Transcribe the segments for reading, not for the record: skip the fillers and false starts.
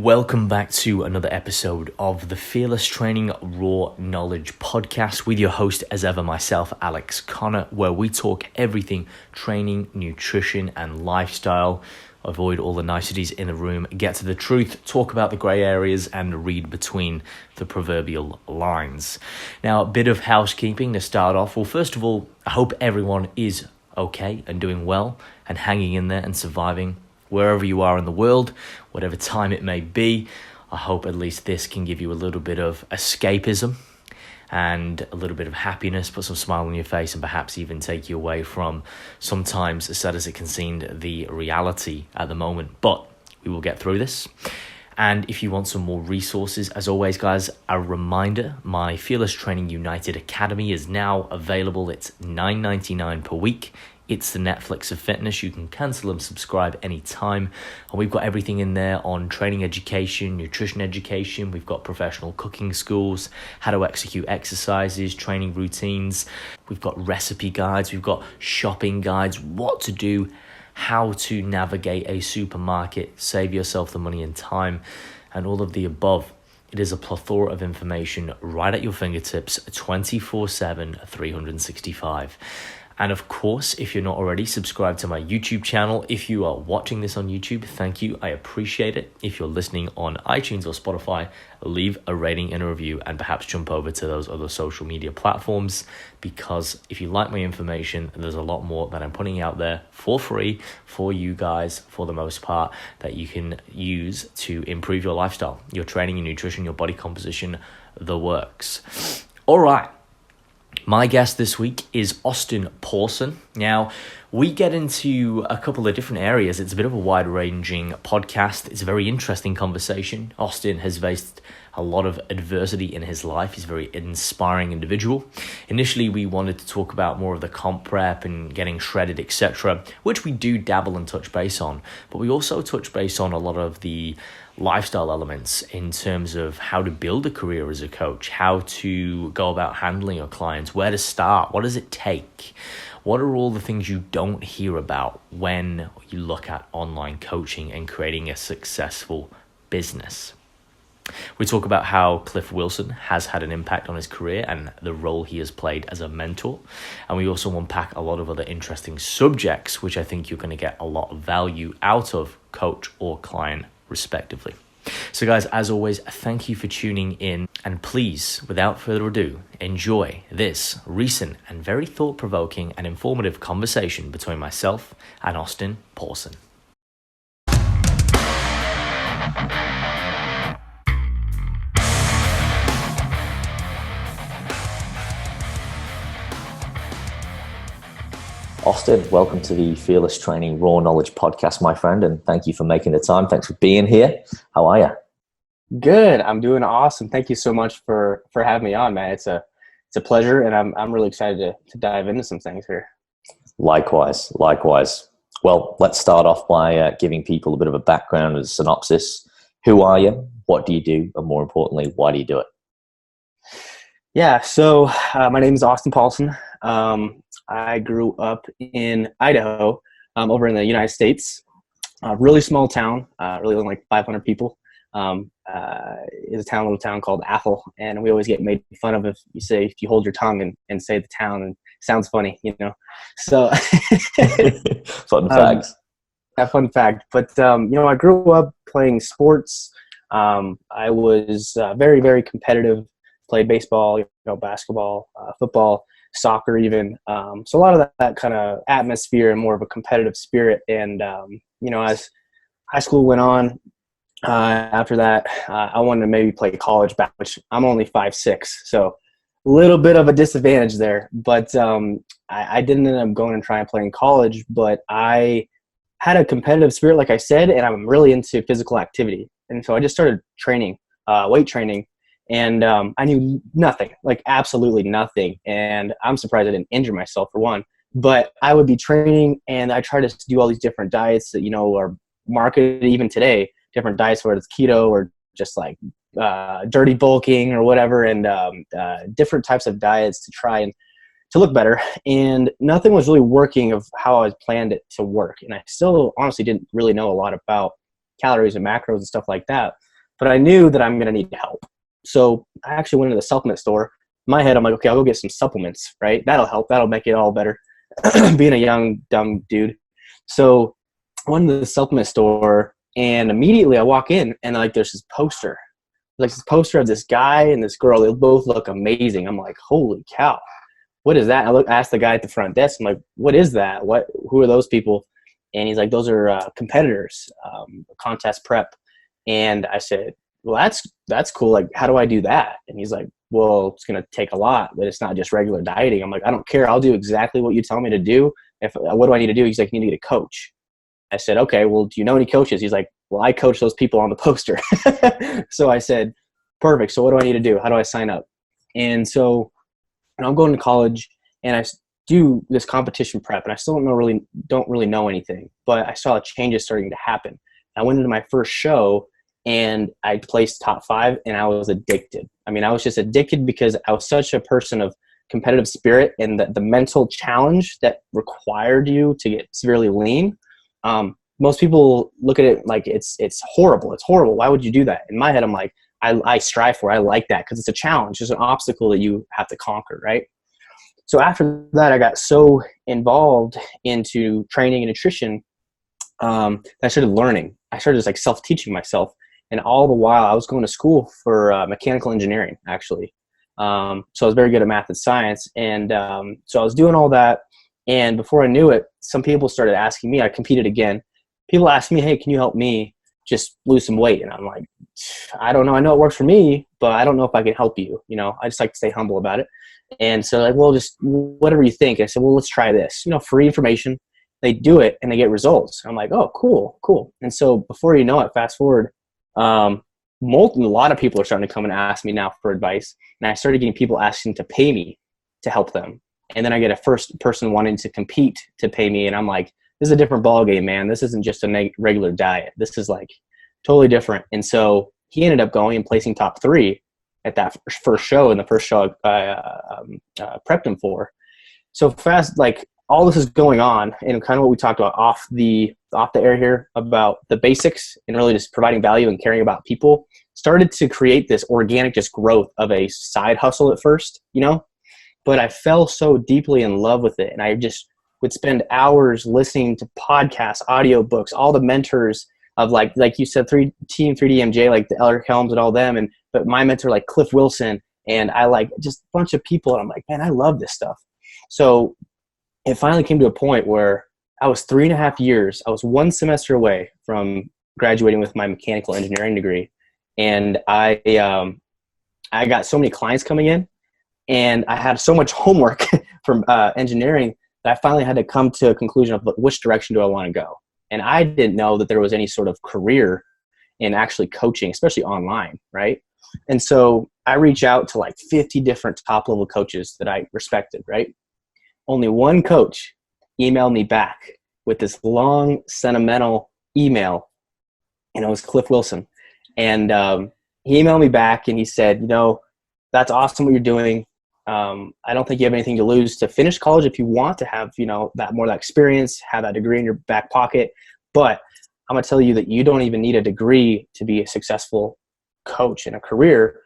welcome back to another episode of the Fearless Training Raw Knowledge podcast with your host, as ever, myself, Alex Connor, where we talk everything training, nutrition, and lifestyle. Avoid all the niceties in the room, get to the truth, talk about the grey areas, and read between the proverbial lines. Now, a bit of housekeeping to start off. Well, first of all, I hope everyone is okay and doing well and hanging in there and surviving wherever you are in the world, whatever time it may be. I hope at least this can give you a little bit of escapism and a little bit of happiness, put some smile on your face, and perhaps even take you away from sometimes, as sad as it can seem, the reality at the moment. But we will get through this. And if you want some more resources, as always, guys, a reminder, my Fearless Training United Academy is now available. It's $9.99 per week. It's the Netflix of fitness. You can cancel and subscribe anytime. And we've got everything in there on training education, nutrition education. We've got professional cooking schools, how to execute exercises, training routines. We've got recipe guides. We've got shopping guides, what to do, how to navigate a supermarket, save yourself the money and time, and all of the above. It is a plethora of information right at your fingertips, 24/7, 365. And of course, if you're not already, subscribe to my YouTube channel. If you are watching this on YouTube, thank you. I appreciate it. If you're listening on iTunes or Spotify, leave a rating and a review, and perhaps jump over to those other social media platforms, because if you like my information, there's a lot more that I'm putting out there for free for you guys, for the most part, that you can use to improve your lifestyle, your training, your nutrition, your body composition, the works. All right. My guest this week is Austen Paulsen. Now, we get into a couple of different areas. It's a bit of a wide-ranging podcast. It's a very interesting conversation. Austen has faced a lot of adversity in his life. He's a very inspiring individual. Initially, we wanted to talk about more of the comp prep and getting shredded, etc., which we do dabble and touch base on. But we also touch base on a lot of the lifestyle elements in terms of how to build a career as a coach, how to go about handling your clients, where to start, what does it take, what are all the things you don't hear about when you look at online coaching and creating a successful business. We talk about how Cliff Wilson has had an impact on his career and the role he has played as a mentor. And we also unpack a lot of other interesting subjects, which I think you're going to get a lot of value out of, coach or client, respectively. So guys, as always, thank you for tuning in, and please, without further ado, enjoy this recent and very thought-provoking and informative conversation between myself and Austen Paulsen. Austen, welcome to the Fearless Training Raw Knowledge podcast, my friend, and thank you for making the time. Thanks for being here. How are you? Good. I'm doing awesome. Thank you so much for having me on, man. It's a pleasure, and I'm really excited to dive into some things here. Likewise. Well, let's start off by giving people a bit of a background, a synopsis. Who are you? What do you do? And more importantly, why do you do it? Yeah. So my name is Austen Paulsen. I grew up in Idaho, over in the United States. A really small town, really only like 500 people. Is a little town called Athol, and we always get made fun of if you hold your tongue and say the town, and it sounds funny, you know. So fun facts. A fun fact, but I grew up playing sports. I was very, very competitive. Played baseball, basketball, football, soccer even. So a lot of that kind of atmosphere and more of a competitive spirit. And, as high school went on, after that, I wanted to maybe play college back, which I'm only 5'6", so a little bit of a disadvantage there. But I didn't end up going and trying to play in college, but I had a competitive spirit, like I said, and I'm really into physical activity. And so I just started training, weight training. And I knew nothing, like absolutely nothing. And I'm surprised I didn't injure myself, for one. But I would be training, and I try to do all these different diets that, are marketed even today, different diets, whether it's keto or just like dirty bulking or whatever, and different types of diets to try and to look better. And nothing was really working of how I planned it to work. And I still honestly didn't really know a lot about calories and macros and stuff like that. but I knew that I'm going to need help. So I actually went into the supplement store. In my head, I'm like, okay, I'll go get some supplements, right? That'll help. That'll make it all better. Being a young, dumb dude. So I went to the supplement store, and immediately I walk in, and like there's this poster. Like this poster of this guy and this girl. They both look amazing. I'm like, holy cow. What is that? I asked the guy at the front desk. I'm like, what is that? Who are those people? And he's like, those are competitors, contest prep. And I said, well, that's cool. Like, how do I do that? And he's like, well, it's going to take a lot, but it's not just regular dieting. I'm like, I don't care. I'll do exactly what you tell me to do. What do I need to do? He's like, you need to get a coach. I said, okay, well, do you know any coaches? He's like, well, I coach those people on the poster. So I said, perfect. So what do I need to do? How do I sign up? And so I'm going to college, and I do this competition prep, and I still don't really know anything, but I saw changes starting to happen. I went into my first show, and I placed top 5, and I was addicted. I mean, I was just addicted because I was such a person of competitive spirit, and the mental challenge that required you to get severely lean. Most people look at it like it's horrible. It's horrible. Why would you do that? In my head, I'm like, I strive for it. I like that because it's a challenge. It's an obstacle that you have to conquer, right? So after that, I got so involved into training and nutrition that I started learning. I started just like self-teaching myself. And all the while, I was going to school for mechanical engineering, actually. So I was very good at math and science. And so I was doing all that. And before I knew it, some people started asking me. I competed again. People asked me, hey, can you help me just lose some weight? And I'm like, I don't know. I know it works for me, but I don't know if I can help you. You know, I just like to stay humble about it. And so like, well, just whatever you think. I said, well, let's try this. You know, free information. They do it and they get results. I'm like, oh, cool. And so before you know it, fast forward, a lot of people are starting to come and ask me now for advice. And I started getting people asking to pay me to help them. And then I get a first person wanting to compete to pay me. And I'm like, this is a different ballgame, man. This isn't just a regular diet. This is like totally different. And so he ended up going and placing top 3 at that first show, and the first show I prepped him for. So fast, like all this is going on, and kind of what we talked about off the air here about the basics and really just providing value and caring about people, started to create this organic just growth of a side hustle at first, you know, but I fell so deeply in love with it. And I just would spend hours listening to podcasts, audiobooks, all the mentors of like you said, Team 3DMJ, like the Elric Helms and all them. But my mentor, like Cliff Wilson, and I like just a bunch of people. And I'm like, man, I love this stuff. So it finally came to a point where I was 3.5 years. I was 1 semester away from graduating with my mechanical engineering degree. And I got so many clients coming in, and I had so much homework from engineering that I finally had to come to a conclusion of which direction do I want to go. And I didn't know that there was any sort of career in actually coaching, especially online, right? And so I reach out to like 50 different top-level coaches that I respected, right? Only one coach emailed me back with this long, sentimental email, and it was Cliff Wilson. And he emailed me back, and he said, you know, that's awesome what you're doing. I don't think you have anything to lose to finish college if you want to have, you know, that experience, have that degree in your back pocket. But I'm going to tell you that you don't even need a degree to be a successful coach in a career.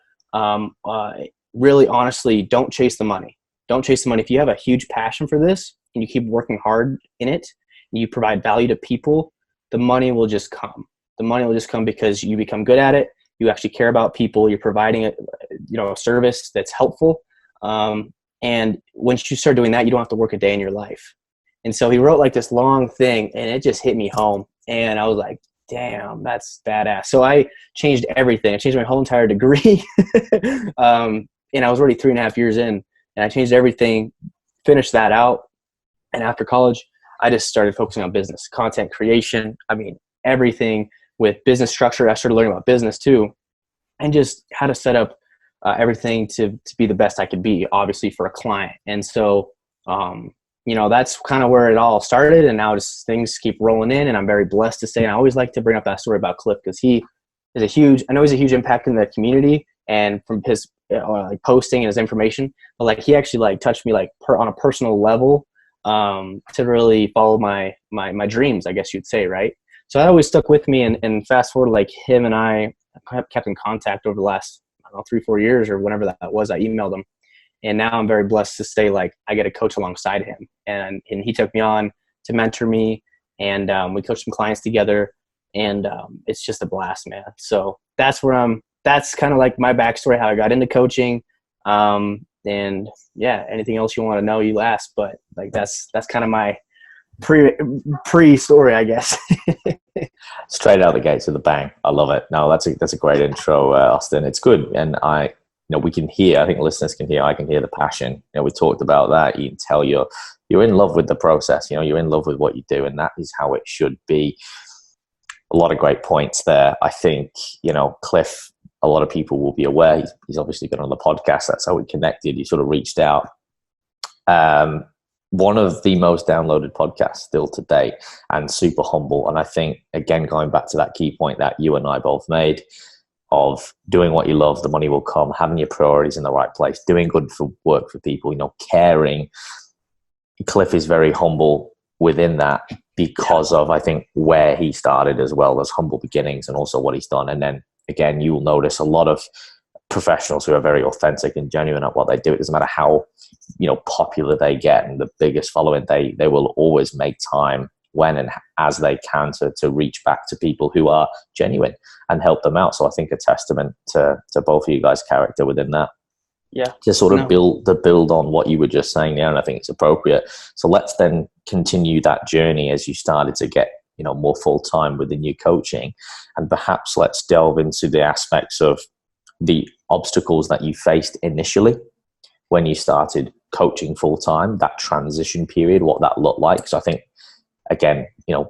Really, honestly, don't chase the money. Don't chase the money. If you have a huge passion for this and you keep working hard in it, and you provide value to people, the money will just come. The money will just come because you become good at it. You actually care about people. You're providing a service that's helpful. And once you start doing that, you don't have to work a day in your life. And so he wrote like this long thing, and it just hit me home. And I was like, damn, that's badass. So I changed everything. I changed my whole entire degree. And I was already 3.5 years in, and I changed everything, finished that out. And after college, I just started focusing on business, content creation. I mean, everything with business structure. I started learning about business too, and just how to set up everything to be the best I could be, obviously for a client. And so, that's kind of where it all started. And now just things keep rolling in, and I'm very blessed to say, and I always like to bring up that story about Cliff because he is I know he's a huge impact in the community and from his like posting and his information, but like he actually like touched me like on a personal level to really follow my dreams, I guess you'd say, right? So that always stuck with me. And fast forward, like him and I kept in contact over the last, I don't know, 3-4 years or whenever that was. I emailed him, and now I'm very blessed to say, like, I get to coach alongside him, and he took me on to mentor me, and we coached some clients together, and it's just a blast, man. So that's that's kind of like my backstory, how I got into coaching. And yeah, anything else you want to know, you ask, but like, that's kind of my pre-story, I guess. Straight out the gates with a bang. I love it. No, that's a great intro, Austin. It's good. And we can hear, I think listeners can hear, I can hear the passion. We talked about that. You can tell you're in love with the process, you're in love with what you do, and that is how it should be. A lot of great points there. I think, Cliff, a lot of people will be aware. He's obviously been on the podcast. That's how we connected. He sort of reached out. One of the most downloaded podcasts still today, and super humble. And I think, again, going back to that key point that you and I both made of doing what you love, the money will come, having your priorities in the right place, doing good work for people, caring. Cliff is very humble within that because of, I think, where he started as well, as humble beginnings, and also what he's done. And then, again, you will notice a lot of professionals who are very authentic and genuine at what they do. It doesn't matter how popular they get and the biggest following, they will always make time when and as they can to reach back to people who are genuine and help them out. So I think a testament to both of you guys' character within that. Yeah, to sort of build on what you were just saying there, and I think it's appropriate. So let's then continue that journey as you started to get more full-time within your coaching, and perhaps let's delve into the aspects of the obstacles that you faced initially when you started coaching full-time, that transition period, what that looked like. So I think, again,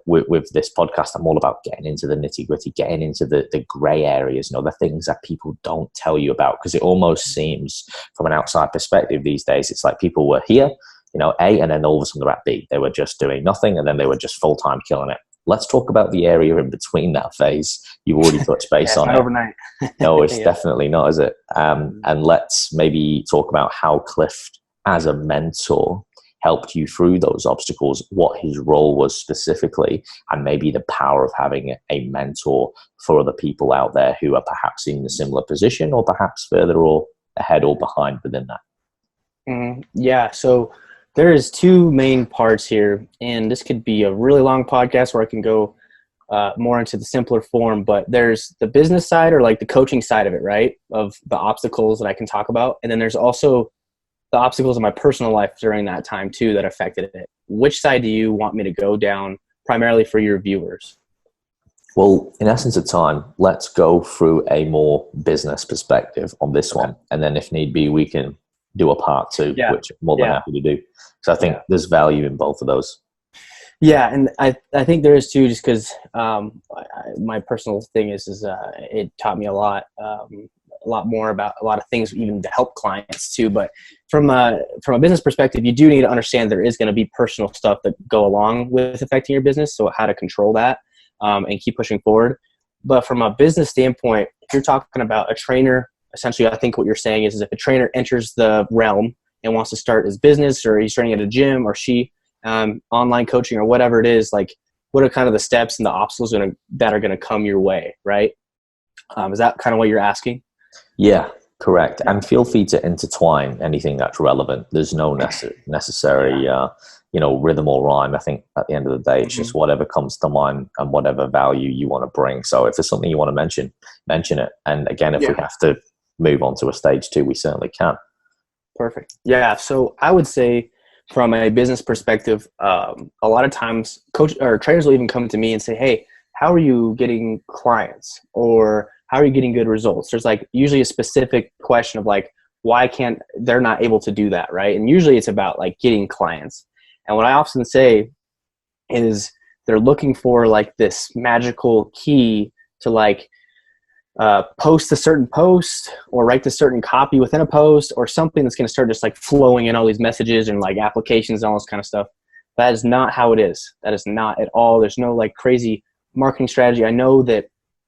with this podcast, I'm all about getting into the nitty-gritty, getting into the gray areas, the things that people don't tell you about, because it almost seems from an outside perspective these days, it's like people were here, A, and then all of a sudden they're at B. They were just doing nothing, and then they were just full-time killing it. Let's talk about the area in between that phase. You've already touched base on not it. Overnight. No, it's definitely not, is it? And let's maybe talk about how Cliff, as a mentor, helped you through those obstacles, what his role was specifically, and maybe the power of having a mentor for other people out there who are perhaps in a similar position, or perhaps further or ahead or behind within that. Yeah, so there is two main parts here, and this could be a really long podcast where I can go more into the simpler form, but there's the business side, or like the coaching side of it, right? Of the obstacles that I can talk about. And then there's also the obstacles in my personal life during that time too that affected it. Which side do you want me to go down primarily for your viewers? Well, in essence of time, let's go through a more business perspective on this one. And then if need be, we can do a part two, which I'm more than happy to do. So I think there's value in both of those. Yeah, and I think there is too, just because my personal thing is it taught me a lot more about a lot of things, even to help clients too. But from a business perspective, you do need to understand there is going to be personal stuff that go along with affecting your business. So how to control that and keep pushing forward. But from a business standpoint, if you're talking about a trainer, essentially, I think what you're saying is if a trainer enters the realm and wants to start his business, or he's training at a gym, or she online coaching, or whatever it is, like, what are kind of the steps and the obstacles that are going to come your way, right? Is that kind of what you're asking? Yeah, correct. And feel free to intertwine anything that's relevant. There's no necessary, rhythm or rhyme. I think at the end of the day, it's just whatever comes to mind and whatever value you want to bring. So if there's something you want to mention it. And again, if we have to move on to a stage two, we certainly can. Perfect. Yeah. So I would say, from a business perspective, a lot of times coach or trainers will even come to me and say, hey, how are you getting clients, or how are you getting good results? There's like usually a specific question of like, why can't they're not able to do that, right? And usually it's about like getting clients. And what I often say is they're looking for like this magical key to like post a certain post, or write a certain copy within a post, or something that's going to start just like flowing in all these messages and like applications and all this kind of stuff. That is not how it is. That is not at all. There's no like crazy marketing strategy. I know that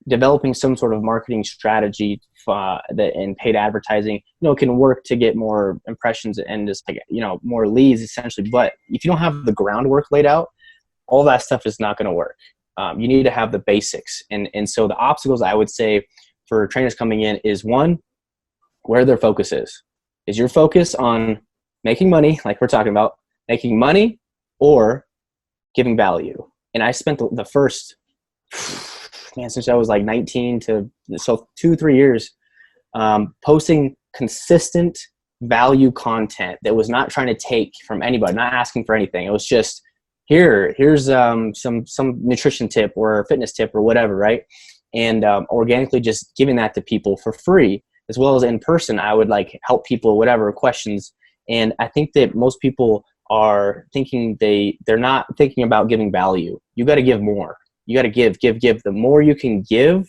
developing some sort of marketing strategy that in paid advertising, can work to get more impressions and just like, more leads essentially. But if you don't have the groundwork laid out, all that stuff is not going to work. You need to have the basics. And so the obstacles, I would say, for trainers coming in is, one, where their focus is. Is your focus on making money, like we're talking about, making money, or giving value? And I spent the first, since I was like 19 to 2-3 years, posting consistent value content that was not trying to take from anybody, not asking for anything. It was just, here's some nutrition tip or fitness tip or whatever, right? And organically just giving that to people for free, as well as in person. I would like help people, whatever questions. And I think that most people are thinking they're not thinking about giving value. You got to give more. You got to give. The more you can give,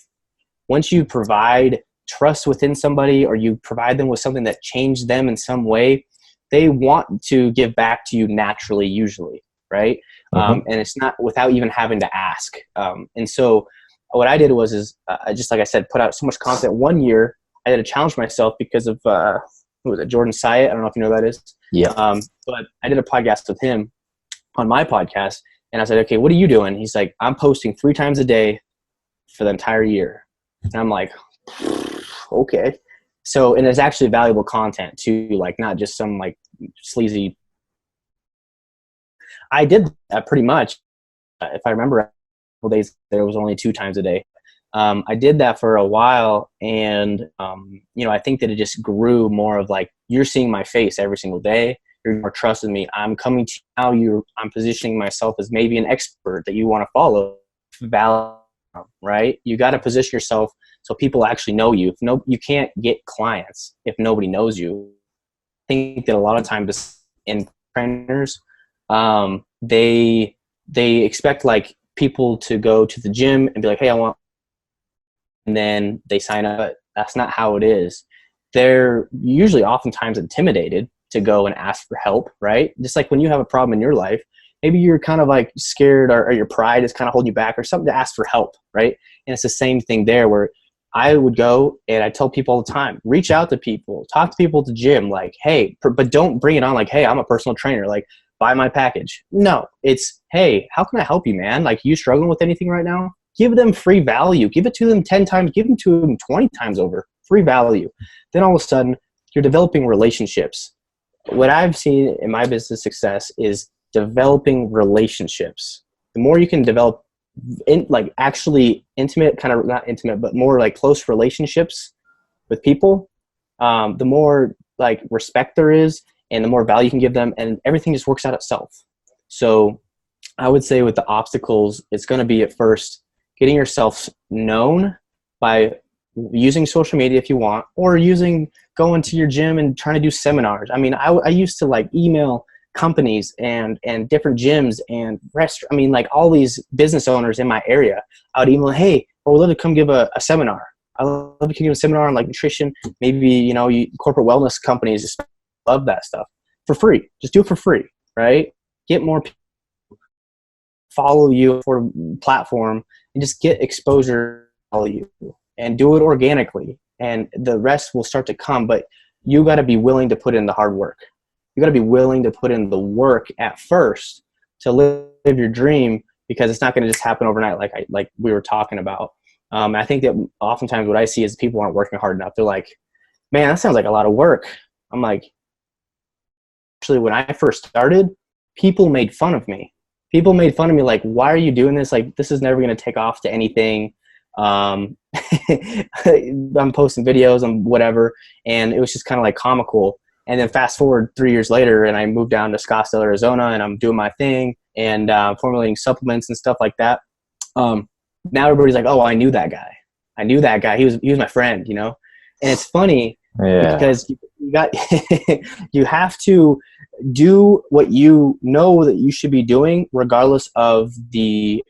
once you provide trust within somebody, or you provide them with something that changed them in some way, they want to give back to you naturally, usually, right? And it's not without even having to ask. And so what I did was just like I said, put out so much content. One year I had to challenge myself because of who was it, Jordan Syatt? I don't know if you know who that is. Yeah. But I did a podcast with him on my podcast, and I said, okay, what are you doing? He's like, I'm posting 3 times a day for the entire year. And I'm like, okay. So, and it's actually valuable content too, like not just some like sleazy. I did that pretty much. If I remember, a couple days there was only 2 times a day. I did that for a while, and I think that it just grew more of like, you're seeing my face every single day. You're more trusting me. I'm coming to you now. I'm positioning myself as maybe an expert that you want to follow. Valid, right? You got to position yourself so people actually know you. You can't get clients if nobody knows you. I think that a lot of times in trainers, they expect like people to go to the gym and be like, hey, I want, and then they sign up. But that's not how it is. They're usually oftentimes intimidated to go and ask for help, right? Just like when you have a problem in your life, maybe you're kind of like scared, or your pride is kind of holding you back or something, to ask for help, right? And it's the same thing there, where I would go and I tell people all the time, reach out to people, talk to people at the gym, like, hey, but don't bring it on like, hey, I'm a personal trainer, like, buy my package. No, it's, hey, how can I help you, man? Like, you struggling with anything right now? Give them free value. Give it to them 10 times. Give them to them 20 times over. Free value. Then all of a sudden, you're developing relationships. What I've seen in my business success is developing relationships. The more you can develop like actually intimate, kind of not intimate, but more like close relationships with people, the more like respect there is, and the more value you can give them, and everything just works out itself. So I would say with the obstacles, it's going to be at first getting yourself known by using social media if you want, or going to your gym and trying to do seminars. I mean, I used to like email companies and different gyms and restaurants. I mean, like all these business owners in my area. I would email, hey, I would love to come give a seminar. I love to give a seminar on like nutrition. Maybe, corporate wellness companies just love that stuff for free. Just do it for free, right? Get more people follow you for platform and just get exposure, follow you, and do it organically. And the rest will start to come, but you got to be willing to put in the hard work. You got to be willing to put in the work at first to live your dream, because it's not going to just happen overnight, like we were talking about. I think that oftentimes what I see is people aren't working hard enough. They're like, man, that sounds like a lot of work. I'm like, actually, when I first started, people made fun of me. People made fun of me like, why are you doing this? Like, this is never going to take off to anything. I'm posting videos and whatever. And it was just kind of like comical. And then fast forward 3 years later, and I moved down to Scottsdale, Arizona, and I'm doing my thing and formulating supplements and stuff like that. Now everybody's like, oh, I knew that guy. I knew that guy. He was my friend, And it's funny because you got you have to do what you know that you should be doing, regardless of the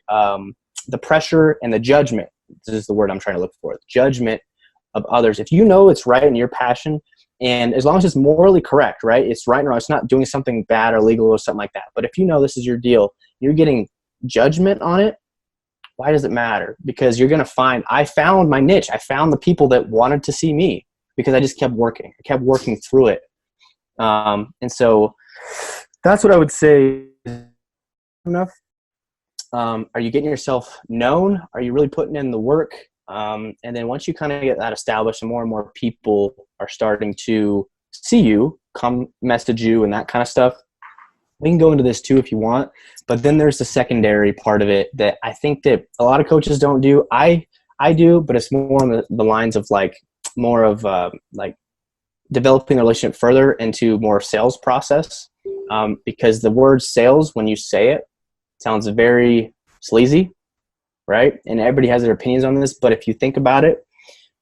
pressure and the judgment. This is the word I'm trying to look for. Judgment of others. If you know it's right and your passion, and as long as it's morally correct, right? It's right and wrong. It's not doing something bad or illegal or something like that. But if you know this is your deal, you're getting judgment on it, why does it matter? Because you're going to I found my niche. I found the people that wanted to see me because I just kept working. I kept working through it. And so that's what I would say. Enough. Are you getting yourself known? Are you really putting in the work? And then once you kind of get that established and more people are starting to see you, come message you and that kind of stuff, we can go into this too if you want. But then there's the secondary part of it that I think that a lot of coaches don't do. I do, but it's more on the lines of like more of like developing the relationship further into more sales process. Because the word sales, when you say it, sounds very sleazy, right? And everybody has their opinions on this. But if you think about it,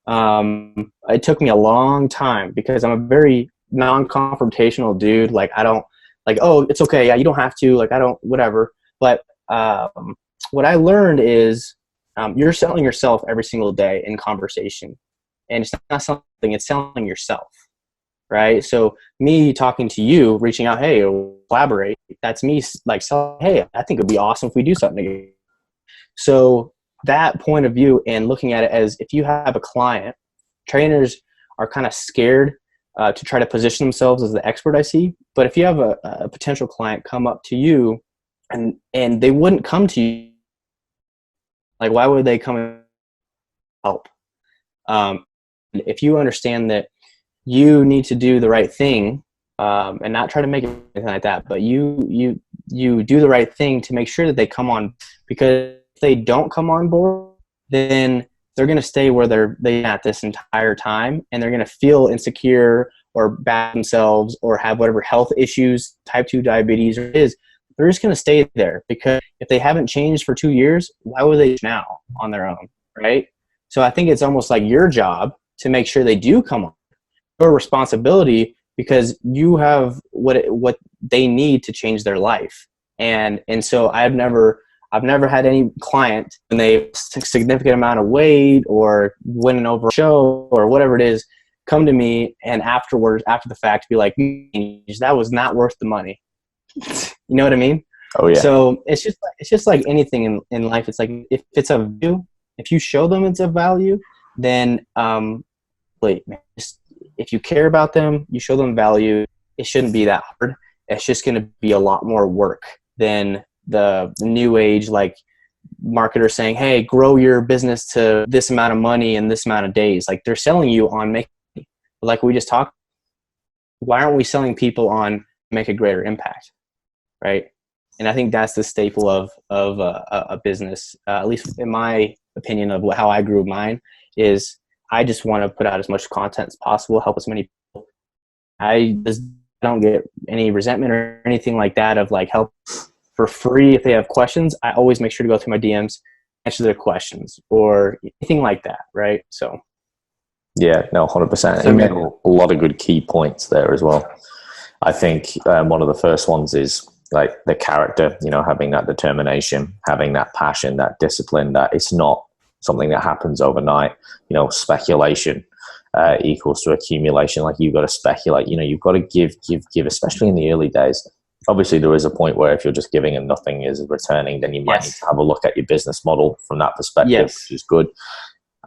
it took me a long time because I'm a very non-confrontational dude. Like I don't like, oh, it's okay. Yeah, you don't have to. Like I don't, whatever. But what I learned is you're selling yourself every single day in conversation. And it's not something, it's selling yourself, right? So me talking to you, reaching out, hey, collaborate, that's me like selling, hey, I think it'd be awesome if we do something together. So that point of view and looking at it as if you have a client, trainers are kind of scared to try to position themselves as the expert, I see. But if you have a potential client come up to you and they wouldn't come to you, like why would they come and help? If you understand that you need to do the right thing and not try to make it anything like that, but you do the right thing to make sure that they come on, because if they don't come on board, then they're going to stay where they're at this entire time, and they're going to feel insecure or bad themselves or have whatever health issues, type 2 diabetes or it is. They're just going to stay there because if they haven't changed for 2 years, why would they now on their own, right? So I think it's almost like your job to make sure they do come on. Your responsibility, because you have what they need to change their life. And so I've never had any client when they significant amount of weight or winning over a show or whatever it is, come to me and afterwards, after the fact, be like, that was not worth the money. You know what I mean? Oh yeah. So it's just like anything in life. It's like if it's of value, if you show them it's of value, then if you care about them, you show them value. It shouldn't be that hard. It's just going to be a lot more work than the new age like marketers saying, hey, grow your business to this amount of money in this amount of days. Like they're selling you on making, like we just talked, why aren't we selling people on make a greater impact, right? And I think that's the staple of a business, at least in my opinion of how I grew mine, is I just want to put out as much content as possible, help as many people. I just don't get any resentment or anything like that of like help for free. If they have questions, I always make sure to go through my DMs, answer their questions or anything like that, right? So yeah, no, 100%. You made a lot of good key points there as well. I think one of the first ones is like the character, having that determination, having that passion, that discipline, that it's not something that happens overnight. Speculation equals to accumulation. Like you've got to speculate, you've got to give, especially in the early days. Obviously there is a point where if you're just giving and nothing is returning, then you might need to have a look at your business model from that perspective, which is good.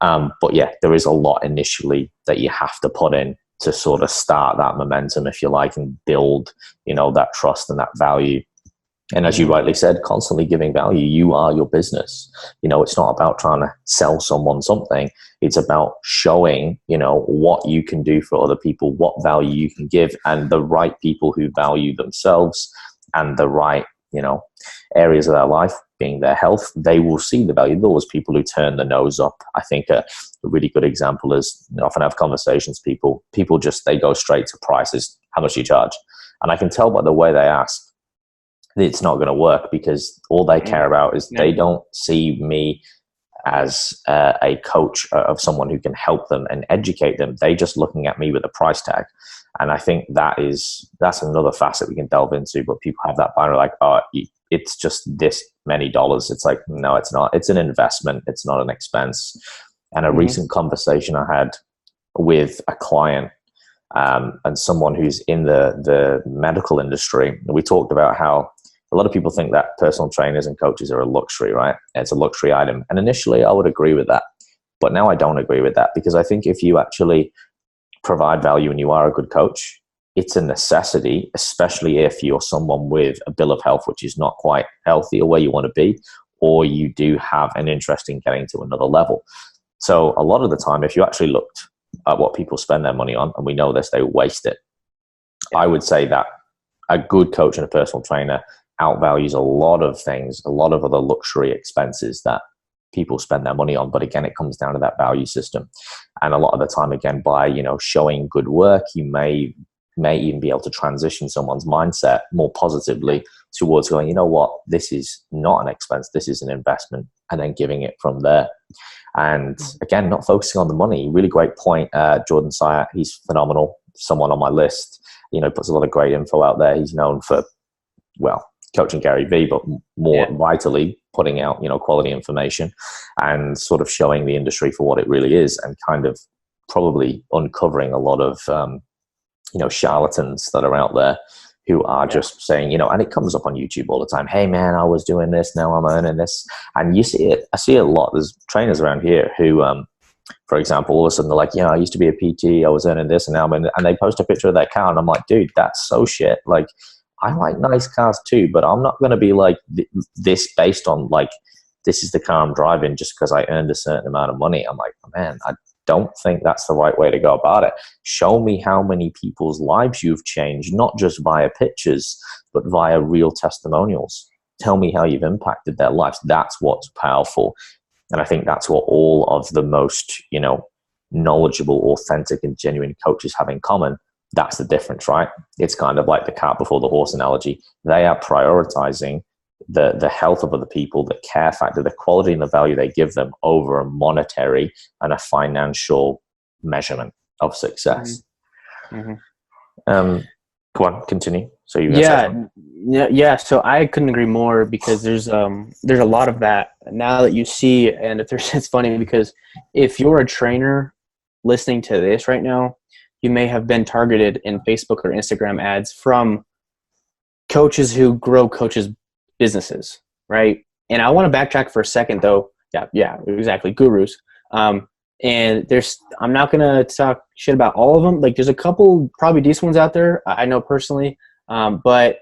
But yeah, there is a lot initially that you have to put in to sort of start that momentum, if you like, and build, that trust and that value. And as you rightly said, constantly giving value. You are your business. It's not about trying to sell someone something. It's about showing, what you can do for other people, what value you can give, and the right people who value themselves and the right, areas of their life, being their health, they will see the value. Those people who turn the nose up. I think a really good example is I often have conversations, people just, they go straight to prices. How much do you charge? And I can tell by the way they ask, it's not going to work, because all they care about is they don't see me as a coach of someone who can help them and educate them. They just looking at me with a price tag. And I think that's another facet we can delve into, but people have that binary like, oh, it's just this many dollars. It's like, no, it's not. It's an investment. It's not an expense. And a recent conversation I had with a client and someone who's in the medical industry, we talked about how a lot of people think that personal trainers and coaches are a luxury, right? It's a luxury item. And initially I would agree with that, but now I don't agree with that, because I think if you actually provide value and you are a good coach, it's a necessity, especially if you're someone with a bill of health, which is not quite healthy or where you want to be, or you do have an interest in getting to another level. So a lot of the time, if you actually looked at what people spend their money on, and we know this, they waste it. I would say that a good coach and a personal trainer outvalues a lot of things, a lot of other luxury expenses that people spend their money on. But again, it comes down to that value system. And a lot of the time, again, by, showing good work, you may even be able to transition someone's mindset more positively towards going, you know what, this is not an expense, this is an investment, and then giving it from there. And again, not focusing on the money. Really great point. Jordan Syatt, he's phenomenal. Someone on my list, puts a lot of great info out there. He's known for, coaching Gary Vee, but more vitally putting out, quality information and sort of showing the industry for what it really is, and kind of probably uncovering a lot of, charlatans that are out there who are just saying, and it comes up on YouTube all the time. Hey man, I was doing this, now I'm earning this. And you see it, I see it a lot. There's trainers around here who, for example, all of a sudden they're like, I used to be a PT, I was earning this, and now I'm in, and they post a picture of their car, and I'm like, dude, that's so shit. Like, I like nice cars too, but I'm not going to be like this based on like, this is the car I'm driving just because I earned a certain amount of money. I'm like, man, I don't think that's the right way to go about it. Show me how many people's lives you've changed, not just via pictures, but via real testimonials. Tell me how you've impacted their lives. That's what's powerful. And I think that's what all of the most, knowledgeable, authentic, and genuine coaches have in common. That's the difference, right? It's kind of like the cart before the horse analogy. They are prioritizing the health of other people, the care factor, the quality and the value they give them over a monetary and a financial measurement of success. Mm-hmm. Go on, continue. So yeah. So I couldn't agree more, because there's a lot of that now that you see, and it's funny because if you're a trainer listening to this right now, you may have been targeted in Facebook or Instagram ads from coaches who grow coaches' businesses, right? And I want to backtrack for a second, though. Yeah, exactly. Gurus. And I'm not going to talk shit about all of them. Like, there's a couple probably decent ones out there, I know personally. But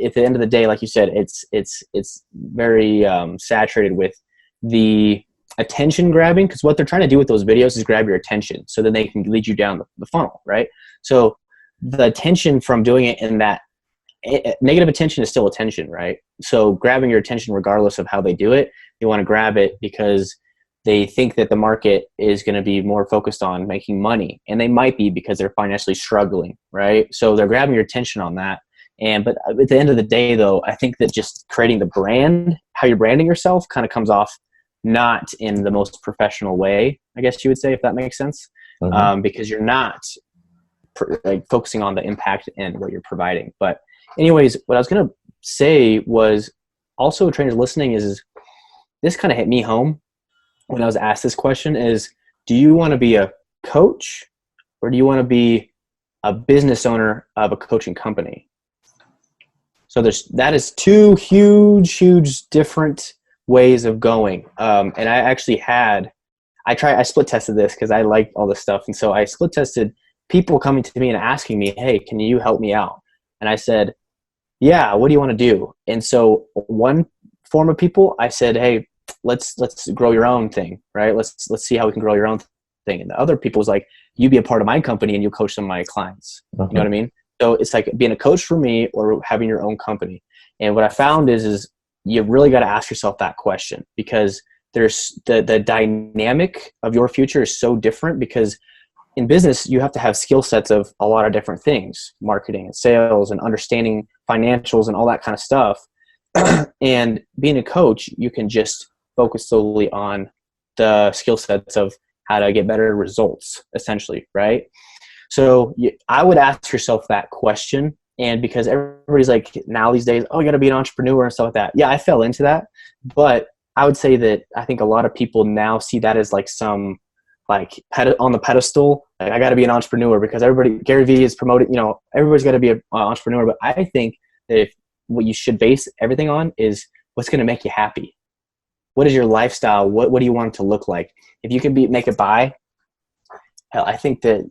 at the end of the day, like you said, it's very saturated with the attention grabbing, because what they're trying to do with those videos is grab your attention so that they can lead you down the funnel, right? So the attention from doing it in that negative attention is still attention, right? So grabbing your attention regardless of how they do it, you want to grab it because they think that the market is going to be more focused on making money, and they might be because they're financially struggling, right? So they're grabbing your attention on that. But at the end of the day, though, I think that just creating the brand, how you're branding yourself, kind of comes off not in the most professional way, I guess you would say, if that makes sense. Mm-hmm. Because you're not focusing on the impact and what you're providing. But anyways, what I was going to say was also, trainers listening, is this kind of hit me home when I was asked this question is, do you want to be a coach or do you want to be a business owner of a coaching company? So that is two huge different ways of going. And I actually I split tested this because I liked all this stuff. And so I split tested people coming to me and asking me, hey, can you help me out? And I said, yeah, what do you want to do? And so one form of people, I said, hey, let's grow your own thing, right? Let's see how we can grow your own thing. And the other people was like, you be a part of my company and you coach some of my clients. You know what I mean? So it's like being a coach for me or having your own company. And what I found is you really got to ask yourself that question, because there's the dynamic of your future is so different, because in business, you have to have skill sets of a lot of different things, marketing and sales and understanding financials and all that kind of stuff. And being a coach, you can just focus solely on the skill sets of how to get better results, essentially, right? So I would ask yourself that question. And because everybody's like now these days, oh, you got to be an entrepreneur and stuff like that. Yeah, I fell into that. But I would say that I think a lot of people now see that as like some on the pedestal. Like, I got to be an entrepreneur because Gary Vee is promoting, everybody's got to be an entrepreneur. But I think that what you should base everything on is what's going to make you happy. What is your lifestyle? What do you want it to look like? If you can make it by, hell, I think that,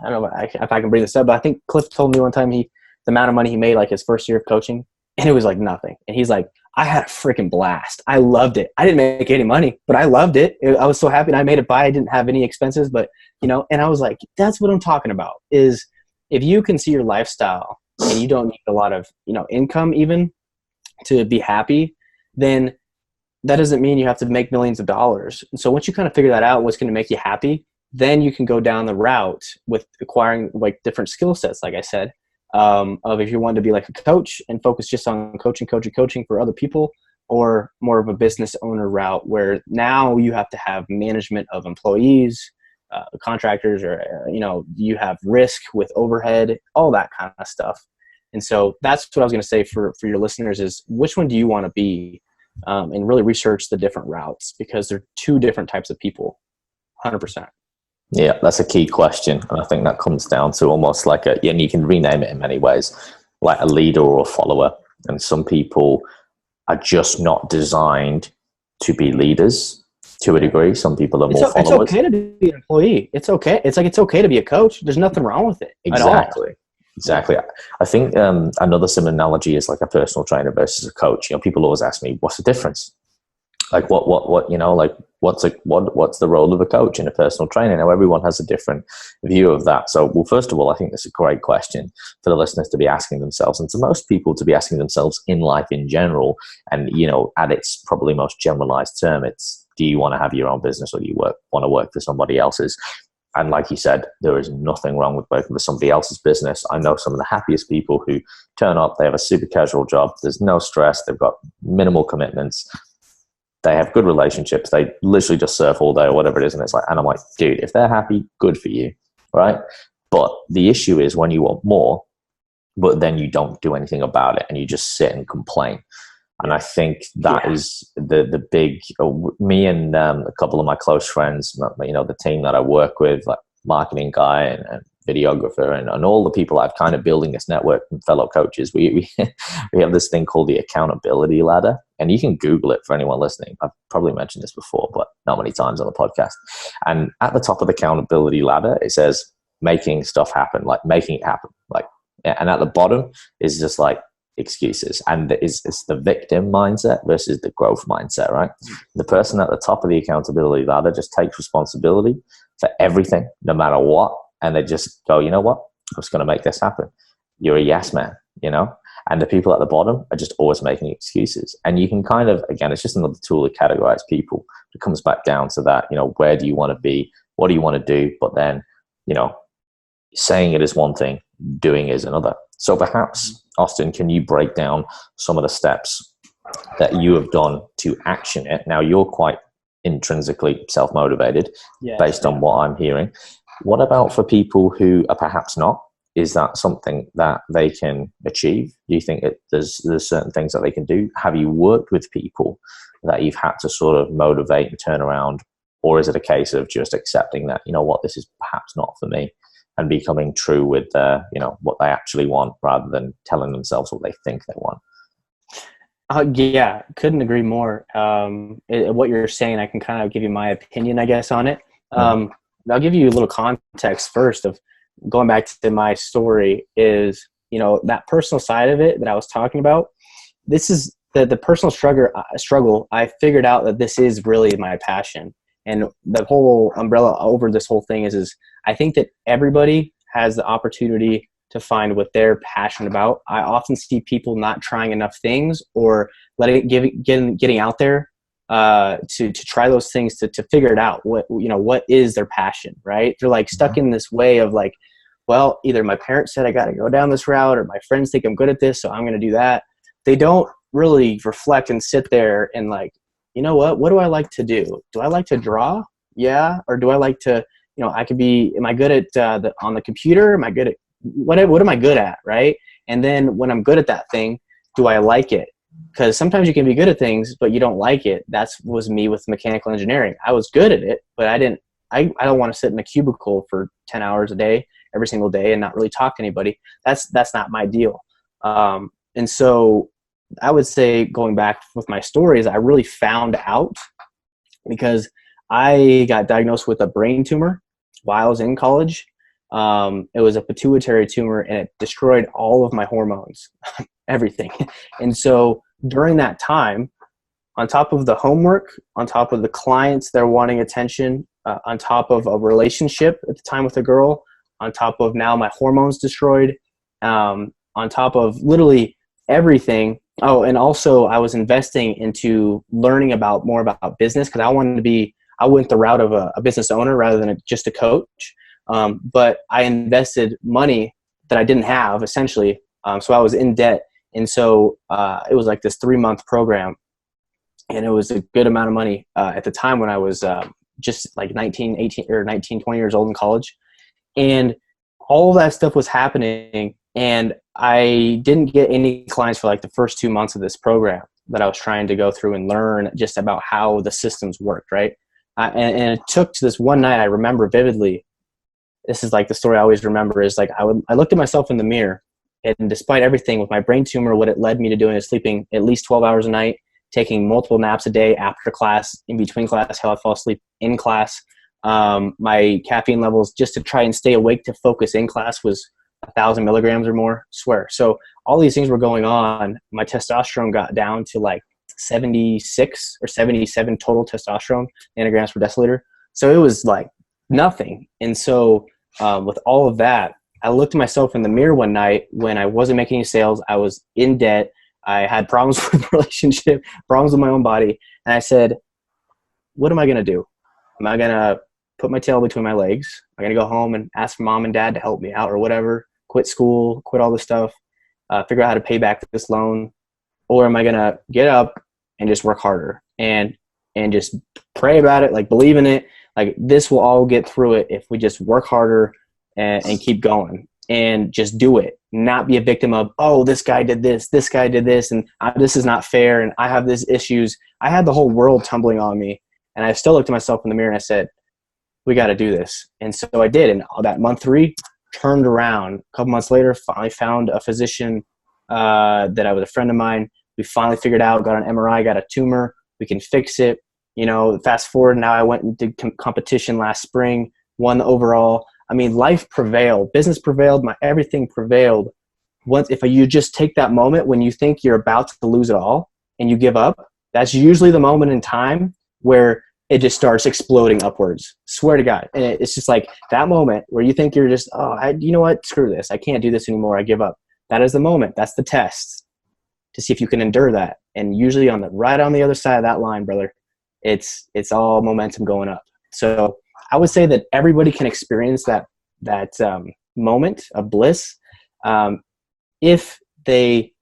I don't know if I can bring this up, but I think Cliff told me one time the amount of money he made like his first year of coaching, and it was like nothing. And he's like, I had a freaking blast. I loved it. I didn't make any money, but I loved it. I was so happy, and I made it by. I didn't have any expenses, but and I was like, that's what I'm talking about, is if you can see your lifestyle and you don't need a lot of, income even to be happy, then that doesn't mean you have to make millions of dollars. And so once you kind of figure that out, what's going to make you happy, then you can go down the route with acquiring like different skill sets, like I said, of if you want to be like a coach and focus just on coaching for other people, or more of a business owner route where now you have to have management of employees, contractors, or, you have risk with overhead, all that kind of stuff. And so that's what I was going to say for your listeners is, which one do you want to be? And really research the different routes, because they're two different types of people, 100%. Yeah, that's a key question. And I think that comes down to almost like and you can rename it in many ways, like a leader or a follower. And some people are just not designed to be leaders to a degree. Some people are more followers. It's okay to be an employee. It's okay. It's okay to be a coach. There's nothing wrong with it. Exactly. Exactly. I think another similar analogy is like a personal trainer versus a coach. People always ask me, what's the difference? Like what, like what's the role of a coach and a personal trainer? Now, everyone has a different view of that. So, well, first of all, I think that's a great question for the listeners to be asking themselves, and to most people to be asking themselves in life in general. And, at its probably most generalized term, it's, do you want to have your own business, or do you want to work for somebody else's? And like you said, there is nothing wrong with working for somebody else's business. I know some of the happiest people who turn up, they have a super casual job, there's no stress, they've got minimal commitments, they have good relationships, they literally just surf all day or whatever it is. And I'm like, dude, if they're happy, good for you, right? But the issue is when you want more, but then you don't do anything about it and you just sit and complain. And I think that is the big, me and a couple of my close friends, the team that I work with, like marketing guy and videographer and all the people I've kind of building this network and fellow coaches, we have this thing called the accountability ladder. And you can Google it for anyone listening. I've probably mentioned this before, but not many times on the podcast. And at the top of the accountability ladder, it says making stuff happen, like making it happen. And at the bottom is just like excuses. And it's the victim mindset versus the growth mindset, right? The person at the top of the accountability ladder just takes responsibility for everything, no matter what. And they just go, you know what? I'm just going to make this happen. You're a yes man, And the people at the bottom are just always making excuses. And you can kind of, again, it's just another tool to categorize people. It comes back down to that, where do you want to be? What do you want to do? But then, saying it is one thing, doing is another. So perhaps, Austen, can you break down some of the steps that you have done to action it? Now, you're quite intrinsically self-motivated based on what I'm hearing. What about for people who are perhaps not? Is that something that they can achieve? Do you think there's certain things that they can do? Have you worked with people that you've had to sort of motivate and turn around? Or is it a case of just accepting that, this is perhaps not for me, and becoming true with, what they actually want rather than telling themselves what they think they want? Couldn't agree more. What you're saying, I can kind of give you my opinion, I guess, on it. I'll give you a little context first of going back to my story is, that personal side of it that I was talking about. This is the personal struggle. I figured out that this is really my passion. And the whole umbrella over this whole thing is I think that everybody has the opportunity to find what they're passionate about. I often see people not trying enough things or getting out there to try those things to figure it out. What is their passion, right? They're like stuck in this way of like, well, either my parents said I got to go down this route, or my friends think I'm good at this, so I'm going to do that. They don't really reflect and sit there and like, what do I like to do? Do I like to draw? Yeah. Or do I like to, am I good at on the computer? Am I good at what am I good at? Right. And then when I'm good at that thing, do I like it? Because sometimes you can be good at things, but you don't like it. That was me with mechanical engineering. I was good at it, but I don't want to sit in a cubicle for 10 hours a day, every single day, and not really talk to anybody. That's not my deal. And so I would say, going back with my stories, I really found out because I got diagnosed with a brain tumor while I was in college. It was a pituitary tumor, and it destroyed all of my hormones, everything. And so during that time, on top of the homework, on top of the clients that are wanting attention, on top of a relationship at the time with a girl, on top of now my hormones destroyed, on top of literally everything. Oh, and also I was investing into learning more about business, because I went the route of a business owner rather than just a coach. But I invested money that I didn't have, essentially. So I was in debt. And so it was like this 3-month program. And it was a good amount of money at the time when I was just like 19, 18, or 19, 20 years old in college. And all of that stuff was happening. And I didn't get any clients for like the first 2 months of this program that I was trying to go through and learn just about how the systems worked, right? And it took to this one night, I remember vividly. This is like the story I always remember, is like I looked at myself in the mirror, and despite everything with my brain tumor, what it led me to doing is sleeping at least 12 hours a night, taking multiple naps a day after class, in between class, how I fall asleep in class. My caffeine levels, just to try and stay awake to focus in class, was 1,000 milligrams or more, swear. So all these things were going on. My testosterone got down to like 76 or 77 total testosterone nanograms per deciliter. So it was like nothing. And so with all of that, I looked at myself in the mirror one night when I wasn't making any sales. I was in debt. I had problems with relationship, problems with my own body. And I said, what am I going to do? Am I going to put my tail between my legs? Am I going to go home and ask mom and dad to help me out or whatever? Quit school, quit all this stuff, figure out how to pay back this loan? Or am I going to get up and just work harder and just pray about it, like believe in it? Like, this will all get through it if we just work harder and keep going and just do it. Not be a victim of, oh, this guy did this, and this is not fair, and I have these issues. I had the whole world tumbling on me, and I still looked at myself in the mirror and I said, we got to do this. And so I did. And that month 3 turned around. A couple months later, finally found a physician that I was a friend of mine. We finally figured out, got an MRI, got a tumor. We can fix it. You know, fast forward, now I went and did competition last spring, won the overall. I mean, life prevailed, business prevailed, everything prevailed. If you just take that moment when you think you're about to lose it all and you give up, that's usually the moment in time where it just starts exploding upwards. Swear to God. And it's just like that moment where you think you're just, you know what, screw this. I can't do this anymore. I give up. That is the moment. That's the test to see if you can endure that. And usually right on the other side of that line, brother, it's all momentum going up. So I would say that everybody can experience that moment of bliss if they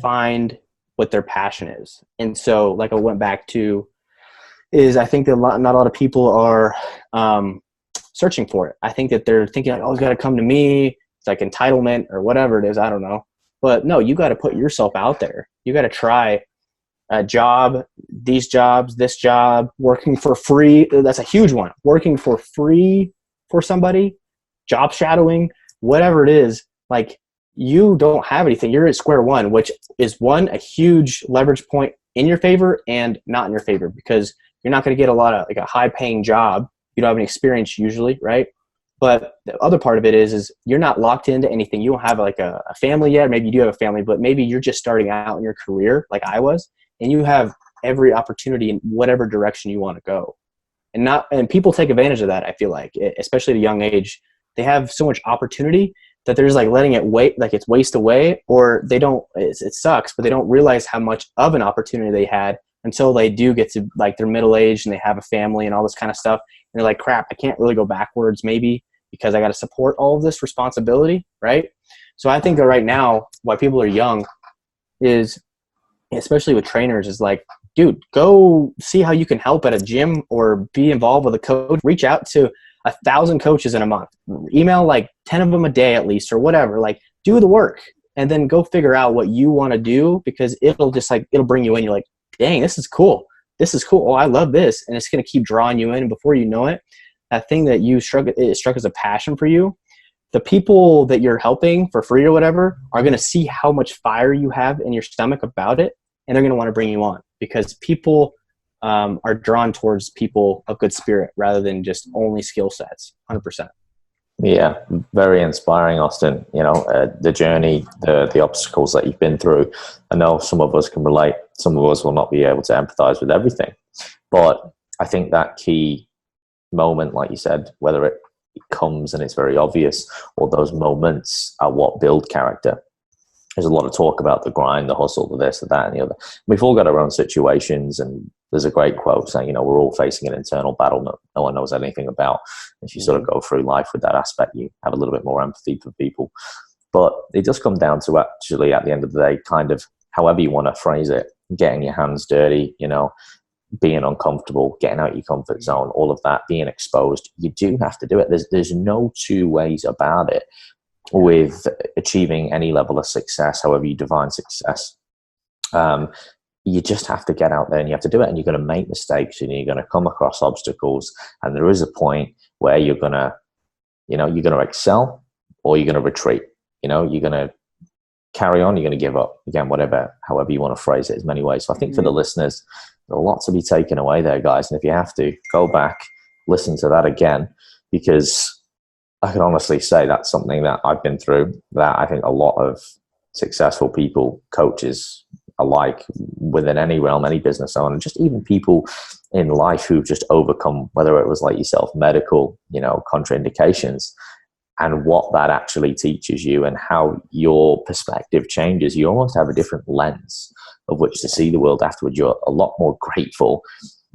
find what their passion is. And so, like I went back to, is I think that not a lot of people are searching for it. I think that they're thinking, like, oh, it's got to come to me. It's like entitlement or whatever it is. I don't know. But no, you got to put yourself out there. You got to try a job, this job, working for free. That's a huge one. Working for free for somebody, job shadowing, whatever it is. Like, you don't have anything. You're at square one, which is a huge leverage point in your favor and not in your favor, because you're not going to get a lot of, like, a high paying job. You don't have any experience usually, right? But the other part of it is you're not locked into anything. You don't have like a family yet. Maybe you do have a family, but maybe you're just starting out in your career like I was, and you have every opportunity in whatever direction you want to go. And people take advantage of that, I feel like, especially at a young age. They have so much opportunity that they're just like letting it waste away, or they don't, it sucks, but they don't realize how much of an opportunity they had until they do get to like their middle age and they have a family and all this kind of stuff. And they're like, crap, I can't really go backwards maybe because I got to support all of this responsibility, right? So I think that right now, why people are young is, especially with trainers, is like, dude, go see how you can help at a gym or be involved with a coach. Reach out to 1,000 coaches in a month. Email like 10 of them a day at least, or whatever. Like, do the work and then go figure out what you want to do, because it'll bring you in. You're like, dang, this is cool. Oh, I love this. And it's going to keep drawing you in. And before you know it, that thing that you struck as a passion for you, the people that you're helping for free or whatever are going to see how much fire you have in your stomach about it. And they're going to want to bring you on, because people are drawn towards people of good spirit rather than just only skill sets. 100%. Yeah, very inspiring, Austin. The journey, the obstacles that you've been through. I know some of us can relate. Some of us will not be able to empathize with everything. But I think that key moment, like you said, whether it comes and it's very obvious, or those moments are what build character. There's a lot of talk about the grind, the hustle, the this, the that, and the other. We've all got our own situations, and there's a great quote saying, we're all facing an internal battle no one knows anything about. If you sort of go through life with that aspect, you have a little bit more empathy for people. But it does come down to actually, at the end of the day, kind of however you want to phrase it, getting your hands dirty, being uncomfortable, getting out your comfort zone, all of that, being exposed. You do have to do it. There's no two ways about it with achieving any level of success, however you define success. You just have to get out there and you have to do it, and you're going to make mistakes and you're going to come across obstacles, and there is a point where you're going to excel, or you're going to retreat. You're going to carry on, you're going to give up, again, however you want to phrase it, as many ways. So I think for the listeners, there's a lot to be taken away there, guys. And if you have to, go back, listen to that again, because I can honestly say that's something that I've been through, that I think a lot of successful people, coaches alike, within any realm, any business owner, just even people in life who've just overcome, whether it was like yourself, medical, contraindications, and what that actually teaches you and how your perspective changes. You almost have a different lens of which to see the world afterwards. You're a lot more grateful.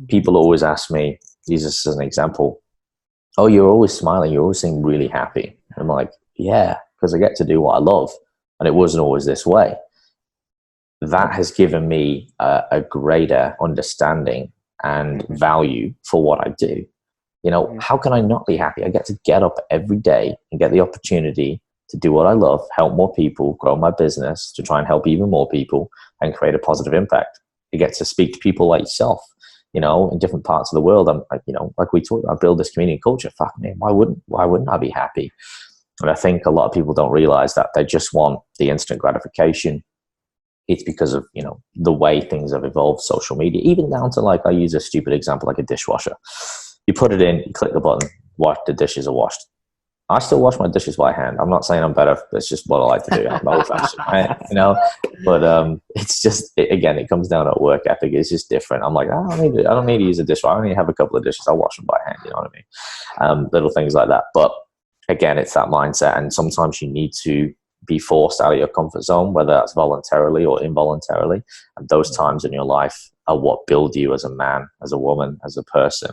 People always ask me, use this as an example, oh, you're always smiling, you always seem really happy. I'm like, yeah, because I get to do what I love, and it wasn't always this way. That has given me a greater understanding and value for what I do. How can I not be happy? I get to get up every day and get the opportunity to do what I love, help more people, grow my business, to try and help even more people and create a positive impact. You get to speak to people like yourself, in different parts of the world. I'm like we talked about, build this community culture. Fuck me, why wouldn't I be happy? And I think a lot of people don't realize that they just want the instant gratification. It's because of, the way things have evolved, social media, even down to, like, I use a stupid example, like a dishwasher. You put it in, you click the button, the dishes are washed. I still wash my dishes by hand. I'm not saying I'm better. That's just what I like to do. I'm old fashioned, right? But it's just, again, it comes down to work ethic. It's just different. I'm like, I don't need to use a dishwasher. I only have a couple of dishes. I'll wash them by hand. You know what I mean? Little things like that. But again, it's that mindset. And sometimes you need to be forced out of your comfort zone, whether that's voluntarily or involuntarily. And those times in your life are what build you as a man, as a woman, as a person.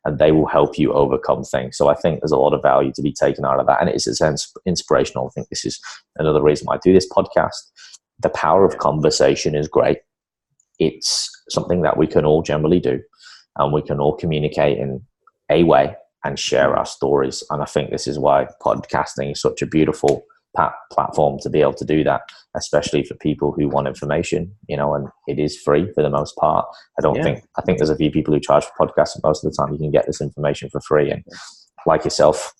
And they will help you overcome things. So I think there's a lot of value to be taken out of that. And it's a sense inspirational. I think this is another reason why I do this podcast. The power of conversation is great. It's something that we can all generally do. And we can all communicate in a way and share our stories. And I think this is why podcasting is such a beautiful platform to be able to do that, especially for people who want information, and it is free for the most part. I think there's a few people who charge for podcasts, and most of the time you can get this information for free. And like yourself,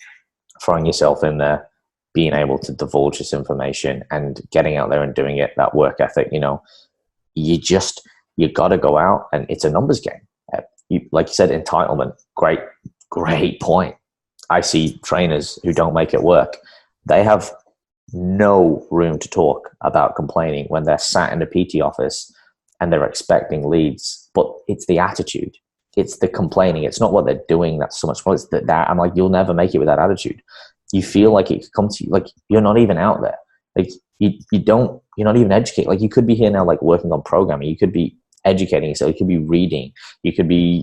throwing yourself in there, being able to divulge this information and getting out there and doing it, that work ethic, you got to go out, and it's a numbers game. Like you said, entitlement, great point. I see trainers who don't make it work. They have no room to talk about complaining when they're sat in the PT office and they're expecting leads, but it's the attitude, it's the complaining, it's not what they're doing that's so much fun. It's that I'm like, you'll never make it with that attitude. You feel like it could come to you, like you're not even out there, like you're not even educated. Like you could be here now, like working on programming, you could be educating yourself, you could be reading, you could be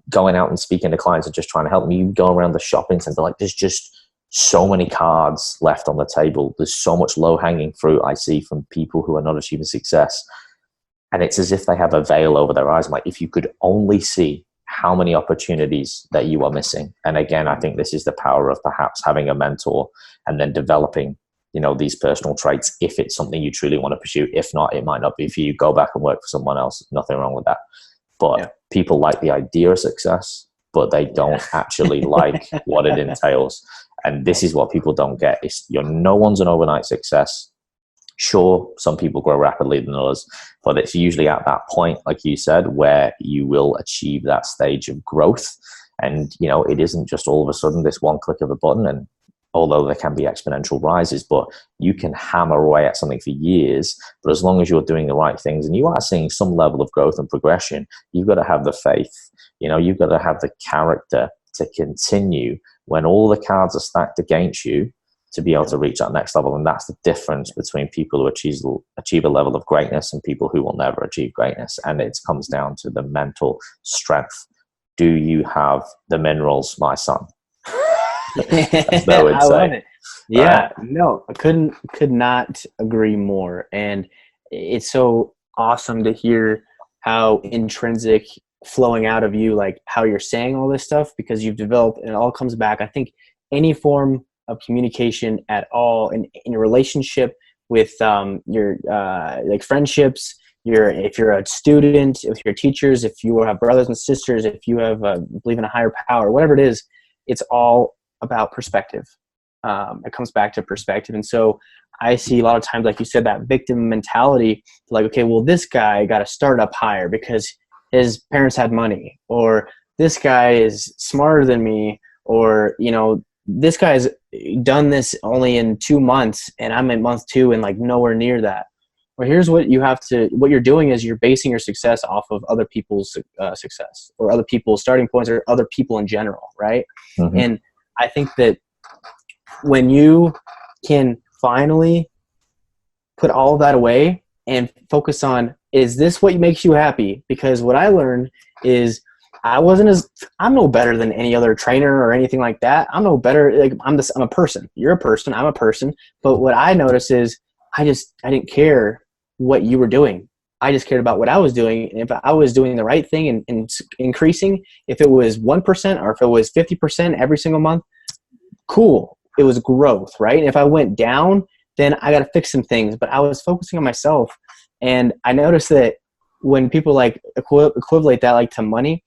going out and speaking to clients and just trying to help them. You go around the shopping center, like there's just so many cards left on the table. There's so much low-hanging fruit I see from people who are not achieving success. And it's as if they have a veil over their eyes. I'm like, if you could only see how many opportunities that you are missing. And again, I think this is the power of perhaps having a mentor and then developing, these personal traits if it's something you truly want to pursue. If not, it might not be for you. Go back and work for someone else. Nothing wrong with that. But people like the idea of success, but they don't actually like what it entails. And this is what people don't get. No one's an overnight success. Sure, some people grow rapidly than others, but it's usually at that point, like you said, where you will achieve that stage of growth And, it isn't just all of a sudden this one click of a button. And although there can be exponential rises, but you can hammer away at something for years. But as long as you're doing the right things and you are seeing some level of growth and progression, you've got to have the faith, you've got to have the character to continue when all the cards are stacked against you to be able to reach that next level. And that's the difference between people who achieve a level of greatness and people who will never achieve greatness. And it comes down to the mental strength. Do you have the minerals, my son? As they would I say. love it. Yeah, no, I could not agree more. And it's so awesome to hear how intrinsic flowing out of you, like how you're saying all this stuff, because you've developed, and it all comes back. I think any form of communication at all in your relationship with your like friendships, if you're a student, if you're teachers, if you have brothers and sisters, if you have believe in a higher power, whatever it is, it's all about perspective. It comes back to perspective. And so I see a lot of times, like you said, that victim mentality, like, okay, well, this guy got to start up higher because his parents had money, or this guy is smarter than me, or, this guy's done this only in 2 months and I'm in month 2 and like nowhere near that. Well, here's what what you're doing is you're basing your success off of other people's success, or other people's starting points, or other people in general. Right. Mm-hmm. And I think that when you can finally put all of that away and focus on, is this what makes you happy? Because what I learned is I'm no better than any other trainer or anything like that. I'm no better. Like I'm a person. You're a person. I'm a person. But what I noticed is I didn't care what you were doing. I just cared about what I was doing. And if I was doing the right thing and increasing, if it was 1% or if it was 50% every single month, cool. It was growth, right? And if I went down, then I got to fix some things. But I was focusing on myself. And I noticed that when people like equivalent that like to money,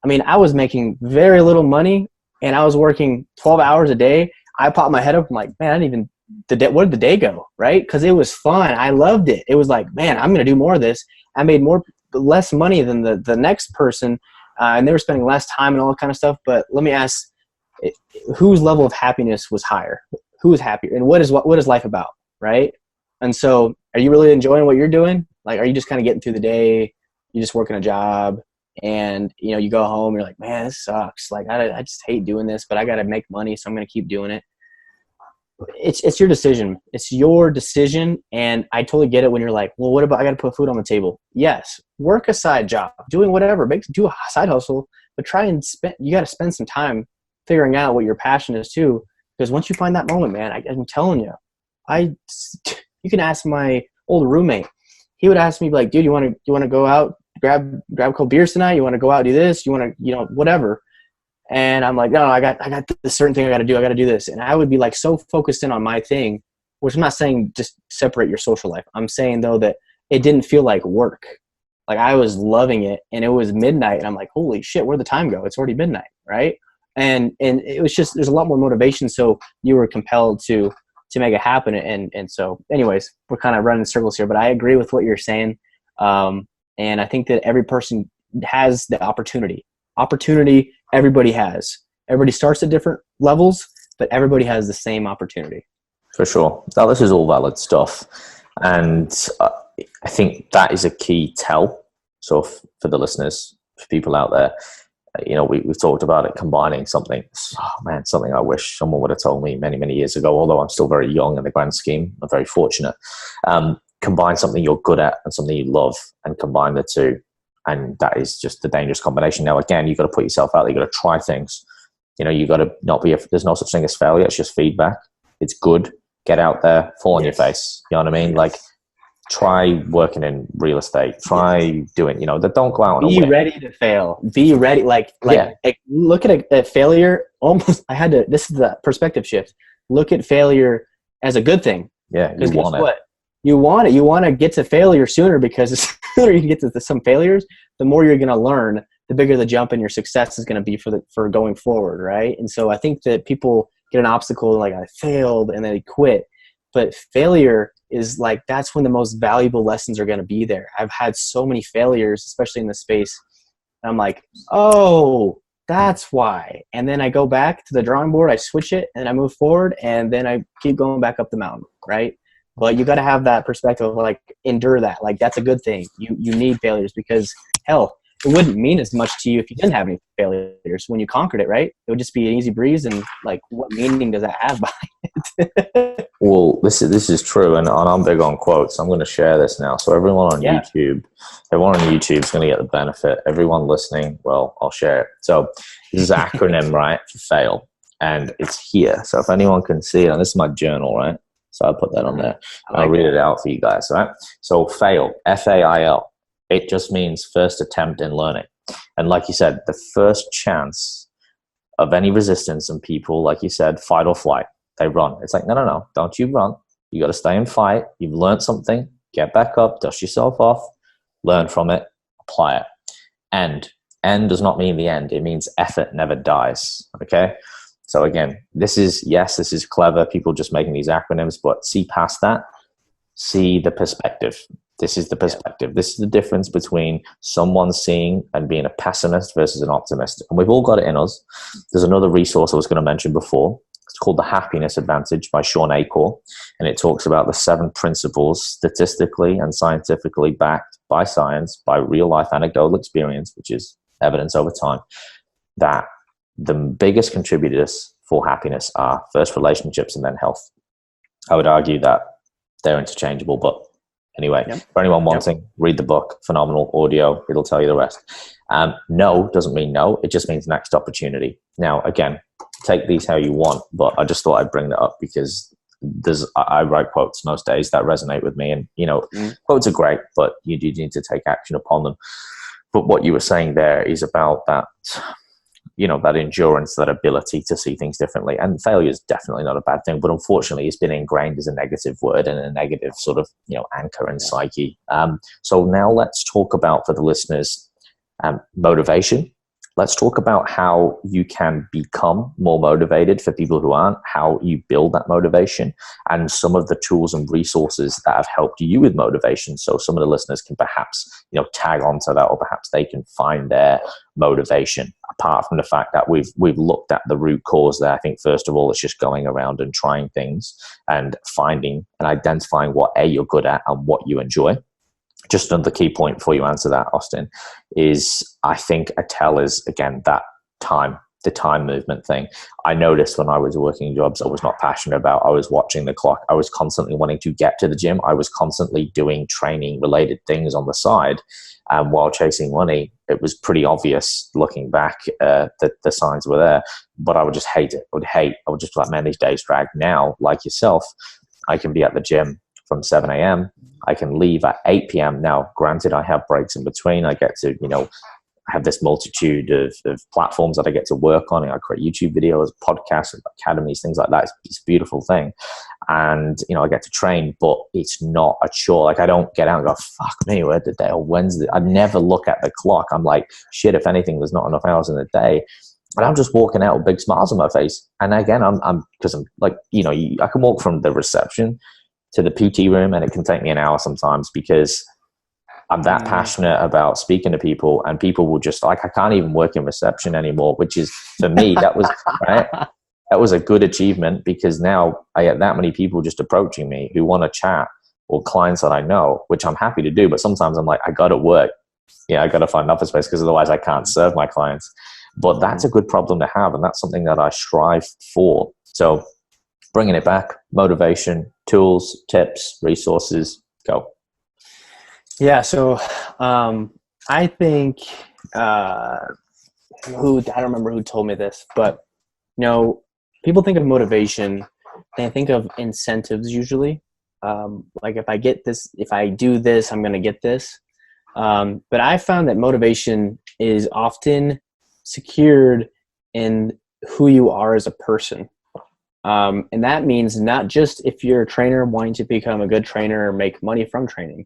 I mean, I was making very little money and I was working 12 hours a day. I popped my head up. I'm like, man, where did the day go? Right? Because it was fun. I loved it. It was like, man, I'm going to do more of this. I made less money than the next person. And they were spending less time and all that kind of stuff. But let me ask, whose level of happiness was higher? Who was happier? And what is life about? Right? And so are you really enjoying what you're doing? Like, are you just kind of getting through the day? You're just working a job and, you go home, you're like, man, this sucks. Like, I just hate doing this, but I got to make money. So I'm going to keep doing it. It's your decision. It's your decision. And I totally get it when you're like, well, what about, I got to put food on the table. Yes. Work a side job, doing whatever, do a side hustle, but you got to spend some time figuring out what your passion is too. Because once you find that moment, man, I'm telling you, you can ask my old roommate. He would ask me like, dude, you want to go out, grab a couple beers tonight? You want to go out, do this? You want to, whatever. And I'm like, no, I got this certain thing I got to do. I got to do this. And I would be like so focused in on my thing, which I'm not saying just separate your social life. I'm saying though that it didn't feel like work. Like I was loving it and it was midnight and I'm like, holy shit, where'd the time go? It's already midnight. Right. And it was just, there's a lot more motivation. So you were compelled to make it happen. And so anyways, we're kind of running in circles here, but I agree with what you're saying. And I think that every person has the opportunity. Everybody has. Everybody starts at different levels, but everybody has the same opportunity. For sure. Now, this is all valid stuff. And I think that is a key tell. So for the listeners, for people out there, we've talked about it, combining something. Oh man, something I wish someone would have told me many, many years ago, although I'm still very young in the grand scheme. I'm very fortunate. Combine something you're good at and something you love and combine the two. And that is just the dangerous combination. Now, again, you've got to put yourself out there. You've got to try things. You've got to not be, there's no such thing as failure. It's just feedback. It's good. Get out there, fall on your face. You know what I mean? Like, try working in real estate. Try doing, don't go out and be ready to fail. Be ready. Like look at a failure. Almost, this is the perspective shift. Look at failure as a good thing. Yeah. You want it. What? You want it. You want to get to failure sooner, because the sooner you get to some failures, the more you're going to learn, the bigger the jump in your success is going to be for going forward. Right. And so I think that people get an obstacle like, I failed, and they quit. But failure is like, that's when the most valuable lessons are going to be there. I've had so many failures, especially in this space. And I'm like, oh, that's why. And then I go back to the drawing board, I switch it, and I move forward, and then I keep going back up the mountain, right? But you got to have that perspective of like, endure that. Like, that's a good thing. You need failures, because hell, it wouldn't mean as much to you if you didn't have any failures when you conquered it, right? It would just be an easy breeze, and like, what meaning does that have behind it? Well, this is true, and I'm big on quotes. I'm going to share this now, so everyone on YouTube is going to get the benefit. Everyone listening, well, I'll share it. So this is an acronym, right, for fail, and it's here. So if anyone can see it, and this is my journal, right? So I'll put that on there. I'll read it out for you guys, right? So fail, F-A-I-L. It just means first attempt in learning, and like you said, the first chance of any resistance, and people, like you said, fight or flight. They run. It's like, no, don't you run. You got to stay and fight. You've learned something, get back up, dust yourself off, learn from it, apply it. End does not mean the end. It means effort never dies. Okay. So again, this is clever. People just making these acronyms, but see past that, see the perspective. This is the perspective. This is the difference between someone seeing and being a pessimist versus an optimist. And we've all got it in us. There's another resource I was going to mention before. It's called The Happiness Advantage by Sean Acor, and it talks about the 7 principles, statistically and scientifically backed by science, by real life anecdotal experience, which is evidence over time, that the biggest contributors for happiness are first relationships and then health. I would argue that they're interchangeable, but anyway, for anyone wanting, read the book, phenomenal audio, it'll tell you the rest. No doesn't mean no, it just means next opportunity. Now, again, take these how you want, but I just thought I'd bring that up because I write quotes most days that resonate with me, and quotes are great, but you do need to take action upon them. But what you were saying there is about that, that endurance, that ability to see things differently. And failure is definitely not a bad thing, but unfortunately it's been ingrained as a negative word and a negative sort of anchor in psyche. So now let's talk about, for the listeners, motivation. Let's talk about how you can become more motivated for people who aren't, how you build that motivation, and some of the tools and resources that have helped you with motivation. So some of the listeners can perhaps, tag onto that, or perhaps they can find their motivation. Apart from the fact that we've looked at the root cause there, I think first of all, it's just going around and trying things and finding and identifying what you're good at and what you enjoy. Just another key point before you answer that, Austen, is I think a tell is, again, that time, the time movement thing. I noticed when I was working jobs I was not passionate about, I was watching the clock. I was constantly wanting to get to the gym. I was constantly doing training related things on the side. While chasing money, it was pretty obvious looking back that the signs were there, but I would just hate it. I would just be like, man, these days drag. Now, like yourself, I can be at the gym from 7 a.m. I can leave at 8 p.m. Now, granted, I have breaks in between. I get to, I have this multitude of platforms that I get to work on. I create YouTube videos, podcasts, academies, things like that. It's a beautiful thing. And, I get to train, but it's not a chore. Like, I don't get out and go, fuck me, where's the day? Or when's the... I never look at the clock. I'm like, shit, if anything, there's not enough hours in the day. And I'm just walking out with big smiles on my face. And again, because I'm like, I can walk from the reception to the PT room, and it can take me an hour sometimes because I'm that passionate about speaking to people, and people will just like, I can't even work in reception anymore, which is, for me, that was right. That was a good achievement, because now I get that many people just approaching me who want to chat, or clients that I know, which I'm happy to do. But sometimes I'm like, I got to work. I got to find office space, because otherwise I can't serve my clients. But that's a good problem to have. And that's something that I strive for. So bringing it back, motivation, tools, tips, resources, go. Yeah. So I think, I don't remember who told me this, but, people think of motivation, they think of incentives usually. Like, if I get this, if I do this, I'm going to get this. But I found that motivation is often secured in who you are as a person. And that means not just if you're a trainer wanting to become a good trainer or make money from training.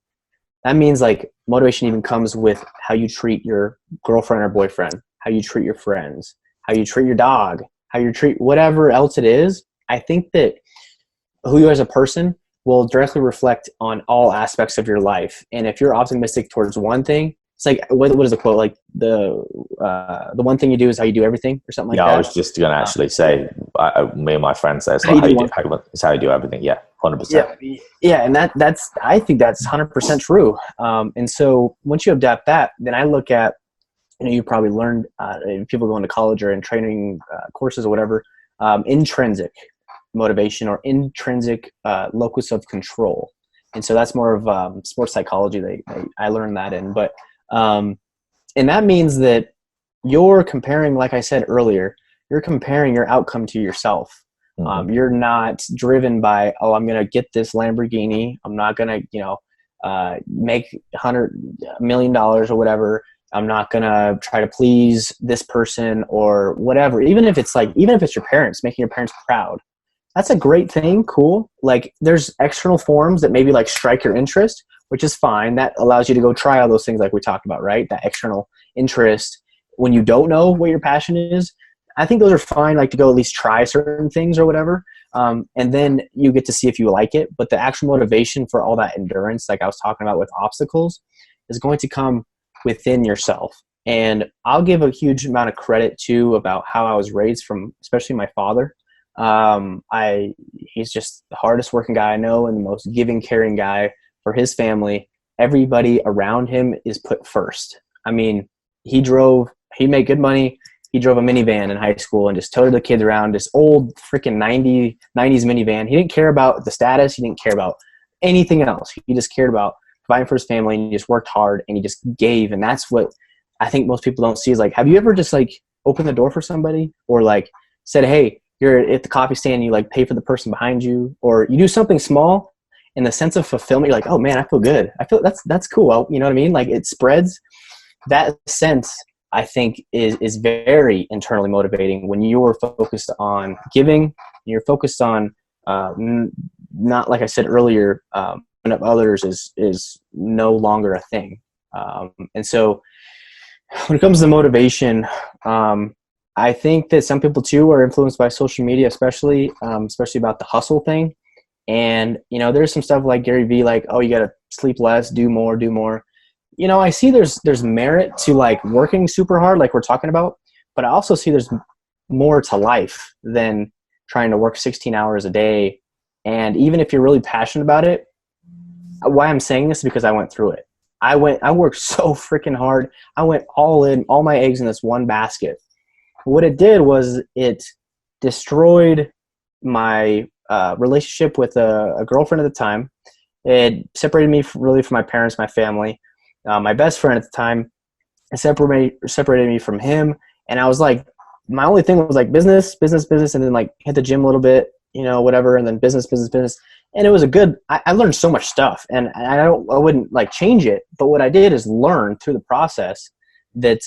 That means like motivation even comes with how you treat your girlfriend or boyfriend, how you treat your friends, how you treat your dog, how you treat whatever else it is. I think that who you are as a person will directly reflect on all aspects of your life. And if you're optimistic towards one thing, it's like, what is the quote? Like the one thing you do is how you do everything, or something like that. I was just going to actually say, me and my friends say, it's How like you do it's how you do everything. Yeah, 100%. Yeah, and I think that's 100% true. And so once you adapt that, then I look at, you probably learned, people going to college or in training courses or whatever, intrinsic motivation or intrinsic locus of control. And so that's more of sports psychology. I learned that in, but and that means that you're comparing, like I said earlier, you're comparing your outcome to yourself. You're not driven by, I'm going to get this Lamborghini. I'm not going to, make $100 million or whatever. I'm not going to try to please this person or whatever. Even if it's your parents, making your parents proud, that's a great thing. Cool. Like there's external forms that maybe like strike your interest, which is fine. That allows you to go try all those things like we talked about, right? That external interest when you don't know what your passion is. I think those are fine, like to go at least try certain things or whatever. And then you get to see if you like it. But the actual motivation for all that endurance, like I was talking about with obstacles, is going to come within yourself. And I'll give a huge amount of credit too about how I was raised from, especially my father. He's just the hardest working guy I know and the most giving, caring guy for his family. Everybody around him is put first. I mean, he made good money. He drove a minivan in high school and just toted the kids around, this old freaking 90s minivan. He didn't care about the status. He didn't care about anything else. He just cared about providing for his family, and he just worked hard and he just gave. And that's what I think most people don't see is like, have you ever just like opened the door for somebody or like said, hey, you're at the coffee stand and you like pay for the person behind you, or you do something small in the sense of fulfillment. You're like, oh man, I feel good. I feel that's cool. You know what I mean? Like it spreads. That sense, I think, is very internally motivating when you're focused on giving. You're focused on not, like I said earlier, of others is no longer a thing. And so when it comes to motivation, I think that some people too are influenced by social media, especially about the hustle thing. And, there's some stuff like Gary Vee, like, oh, you got to sleep less, do more. I see there's merit to like working super hard, like we're talking about, but I also see there's more to life than trying to work 16 hours a day. And even if you're really passionate about it, why I'm saying this is because I went through it. I worked so freaking hard. I went all in, all my eggs in this one basket. What it did was it destroyed my relationship with a girlfriend at the time. It separated me from my parents, my family. My best friend at the time separated me from him. And I was like, my only thing was like business, and then like hit the gym a little bit, whatever. And then business. And it was I learned so much stuff, and I wouldn't like change it. But what I did is learn through the process that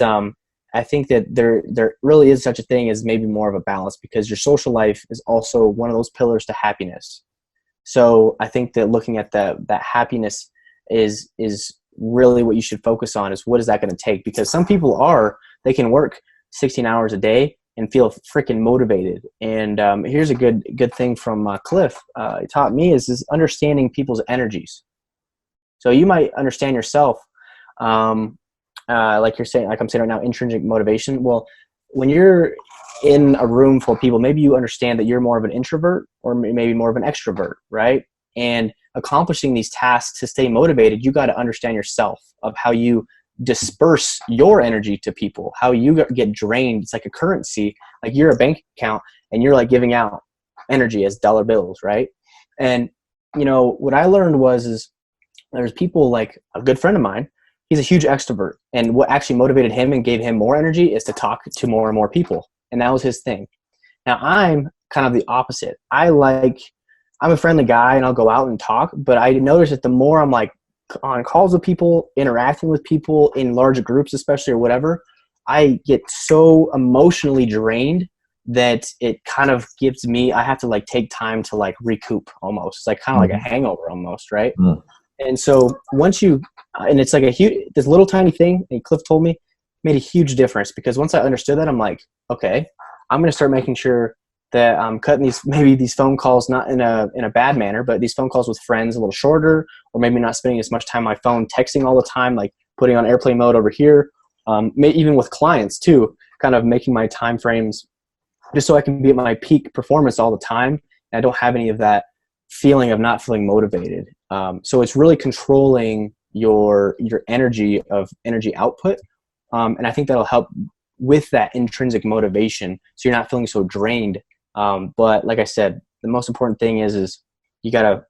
I think that there really is such a thing as maybe more of a balance, because your social life is also one of those pillars to happiness. So I think that looking at that happiness is really what you should focus on, is what is that going to take? Because some people they can work 16 hours a day and feel freaking motivated. And here's a good thing from Cliff. He taught me is understanding people's energies. So you might understand yourself, like you're saying, like I'm saying right now, intrinsic motivation. Well, when you're in a room full of people, maybe you understand that you're more of an introvert or maybe more of an extrovert, right? And accomplishing these tasks to stay motivated, you got to understand yourself, of how you disperse your energy to people, how you get drained. It's like a currency, like you're a bank account and you're like giving out energy as dollar bills, right? And what I learned is there's people like a good friend of mine. He's a huge extrovert, and what actually motivated him and gave him more energy is to talk to more and more people, and that was his thing. Now I'm kind of the opposite. I'm a friendly guy and I'll go out and talk, but I noticed that the more I'm like on calls with people, interacting with people in large groups, especially, or whatever, I get so emotionally drained that it kind of I have to like take time to like recoup almost. It's like kind of like a hangover almost, right? And so and it's like this little tiny thing, and Cliff told me, made a huge difference, because once I understood that, I'm like, okay, I'm going to start making sure that I'm cutting these phone calls, not in a bad manner, but these phone calls with friends a little shorter, or maybe not spending as much time on my phone texting all the time, like putting on airplane mode over here. Even with clients too, kind of making my time frames just so I can be at my peak performance all the time. And I don't have any of that feeling of not feeling motivated. So it's really controlling your energy output. And I think that'll help with that intrinsic motivation, so you're not feeling so drained. But like I said, the most important thing is you gotta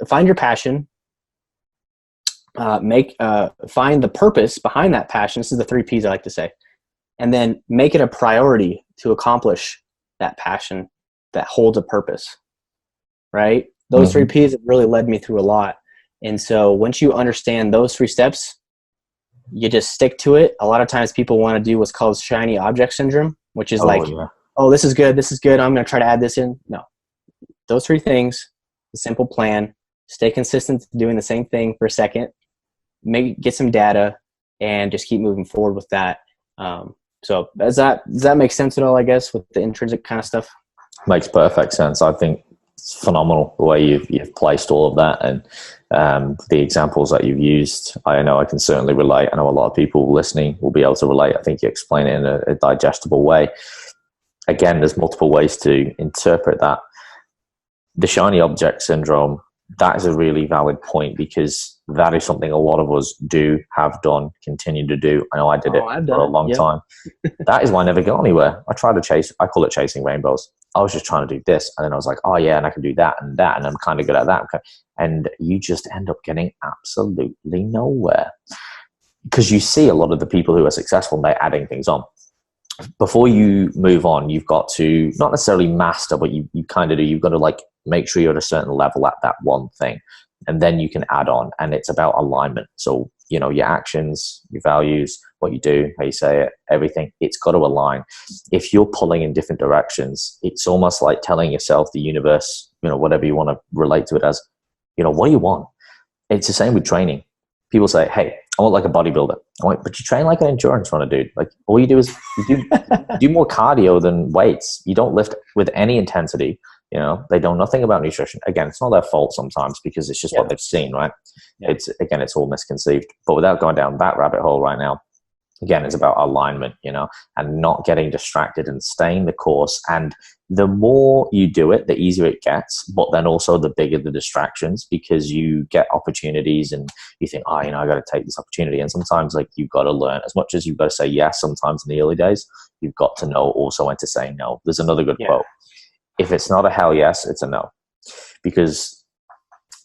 find your passion, find the purpose behind that passion. This is the 3 P's I like to say, and then make it a priority to accomplish that passion that holds a purpose. Right? Those 3 P's have really led me through a lot. And so once you understand those 3 steps, you just stick to it. A lot of times people want to do what's called shiny object syndrome, which is oh, this is good, I'm going to try to add this in. No. Those 3 things, a simple plan, stay consistent doing the same thing for a second, get some data, and just keep moving forward with that. So does that make sense at all, I guess, with the intrinsic kind of stuff? Makes perfect sense. I think it's phenomenal the way you've placed all of that, and the examples that you've used. I know I can certainly relate. I know a lot of people listening will be able to relate. I think you explain it in a digestible way. Again, there's multiple ways to interpret that. The shiny object syndrome, that is a really valid point, because that is something a lot of us have done, continue to do. I know I did it for a long time. That is why I never got anywhere. I call it chasing rainbows. I was just trying to do this, and then I was like, oh yeah, and I can do that, and I'm kind of good at that. And you just end up getting absolutely nowhere, because you see a lot of the people who are successful, and they're adding things on. Before you move on, you've got to not necessarily master, but you kind of do. You've got to like make sure you're at a certain level at that one thing, and then you can add on. And it's about alignment. So, your actions, your values, what you do, how you say it, everything, it's got to align. If you're pulling in different directions, it's almost like telling yourself, the universe, whatever you want to relate to it as, what do you want? It's the same with training. People say, hey, I want like a bodybuilder. But you train like an endurance runner, dude. Like, all you do is you do more cardio than weights. You don't lift with any intensity. They know nothing about nutrition. Again, it's not their fault sometimes, because it's just what they've seen, right? Yeah. It's all misconceived. But without going down that rabbit hole right now, again, it's about alignment, and not getting distracted and staying the course. And the more you do it, the easier it gets, but then also the bigger the distractions, because you get opportunities and you think, I got to take this opportunity. And sometimes you've got to learn, as much as you've got to say yes, sometimes in the early days, you've got to know also when to say no. There's another good quote. If it's not a hell yes, it's a no. Because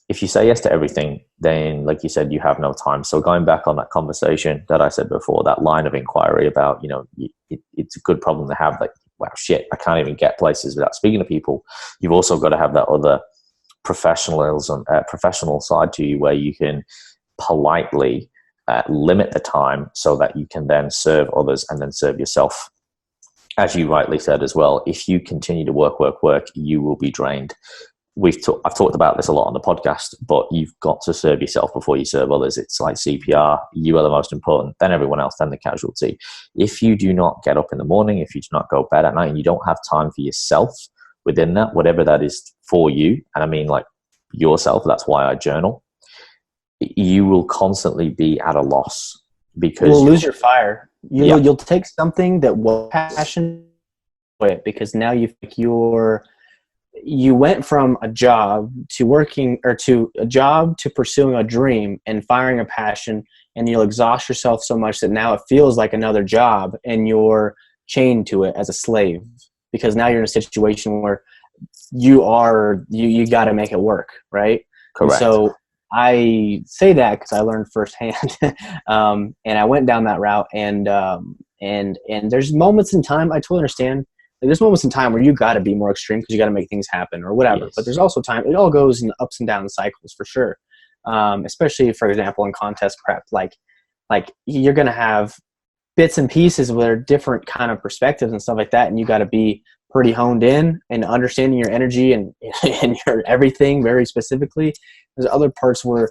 if you say yes to everything, then like you said, you have no time. So going back on that conversation that I said before, that line of inquiry about, it's a good problem to have, like, wow, shit, I can't even get places without speaking to people. You've also got to have that other professional side to you, where you can politely limit the time so that you can then serve others and then serve yourself. As you rightly said as well, if you continue to work, you will be drained. I've talked about this a lot on the podcast, but you've got to serve yourself before you serve others. It's like CPR. You are the most important, then everyone else, then the casualty. If you do not get up in the morning, if you do not go to bed at night, and you don't have time for yourself within that, whatever that is for you, and I mean like yourself, that's why I journal, you will constantly be at a loss, because you'll lose your fire. You'll take something that was passion, because now you went from a job to working, or to a job to pursuing a dream and firing a passion, and you'll exhaust yourself so much that now it feels like another job, and you're chained to it as a slave, because now you're in a situation where you got to make it work, right? Correct. And so I say that because I learned firsthand, and I went down that route, and there's moments in time, I totally understand. There's moments in time where you got to be more extreme because you got to make things happen or whatever. Yes. But there's also time. It all goes in ups and down cycles for sure. Especially, for example, in contest prep, like you're going to have bits and pieces where are different kind of perspectives and stuff like that. And you got to be pretty honed in and understanding your energy and your everything very specifically. There's other parts where